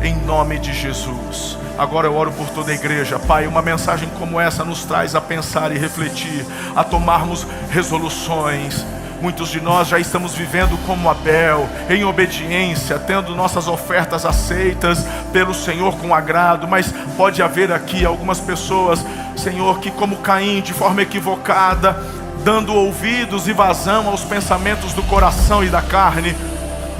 em nome de Jesus. Agora eu oro por toda a igreja. Pai, uma mensagem como essa nos traz a pensar e refletir, a tomarmos resoluções. Muitos de nós já estamos vivendo como Abel, em obediência, tendo nossas ofertas aceitas pelo Senhor com agrado. Mas pode haver aqui algumas pessoas, Senhor, que como Caim, de forma equivocada, dando ouvidos e vazão aos pensamentos do coração e da carne,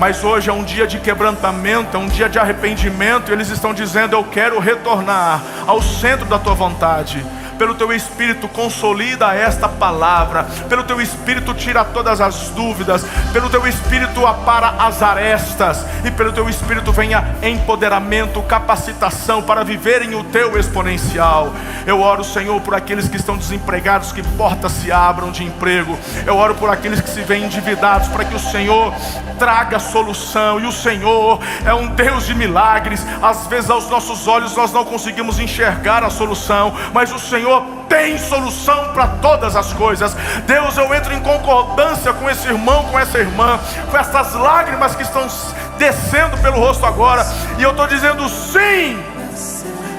mas hoje é um dia de quebrantamento, é um dia de arrependimento, e eles estão dizendo: eu quero retornar ao centro da tua vontade. Pelo teu Espírito consolida esta palavra, pelo teu Espírito tira todas as dúvidas, pelo teu Espírito apara as arestas, e pelo teu Espírito venha empoderamento, capacitação para viverem o teu exponencial. Eu oro, Senhor, por aqueles que estão desempregados, que portas se abram de emprego. Eu oro por aqueles que se veem endividados, para que o Senhor traga solução. E o Senhor é um Deus de milagres. Às vezes aos nossos olhos nós não conseguimos enxergar a solução, mas o Senhor tem solução para todas as coisas. Deus, eu entro em concordância com esse irmão, com essa irmã, com essas lágrimas que estão descendo pelo rosto agora, e eu estou dizendo sim,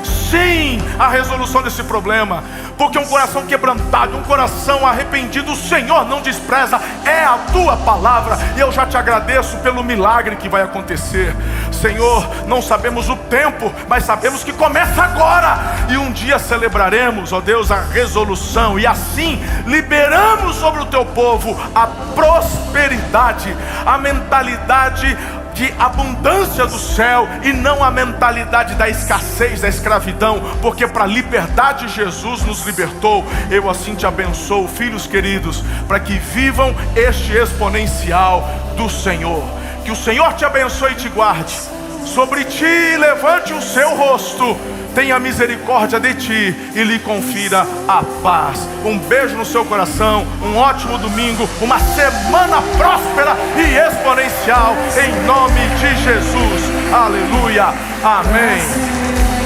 sim, a resolução desse problema, porque um coração quebrantado, um coração arrependido, o Senhor não despreza, é a tua palavra, e eu já te agradeço pelo milagre que vai acontecer. Senhor, não sabemos o tempo, mas sabemos que começa agora, e um dia celebraremos, ó Deus, a resolução, e assim liberamos sobre o teu povo a prosperidade, a mentalidade de abundância do céu, e não a mentalidade da escassez, da escravidão, porque para a liberdade Jesus nos libertou. Eu assim te abençoo, filhos queridos, para que vivam este exponencial do Senhor. Que o Senhor te abençoe e te guarde, sobre ti levante o seu rosto, tenha misericórdia de ti e lhe confira a paz. Um beijo no seu coração, um ótimo domingo, uma semana próspera e exponencial, em nome de Jesus. Aleluia, amém.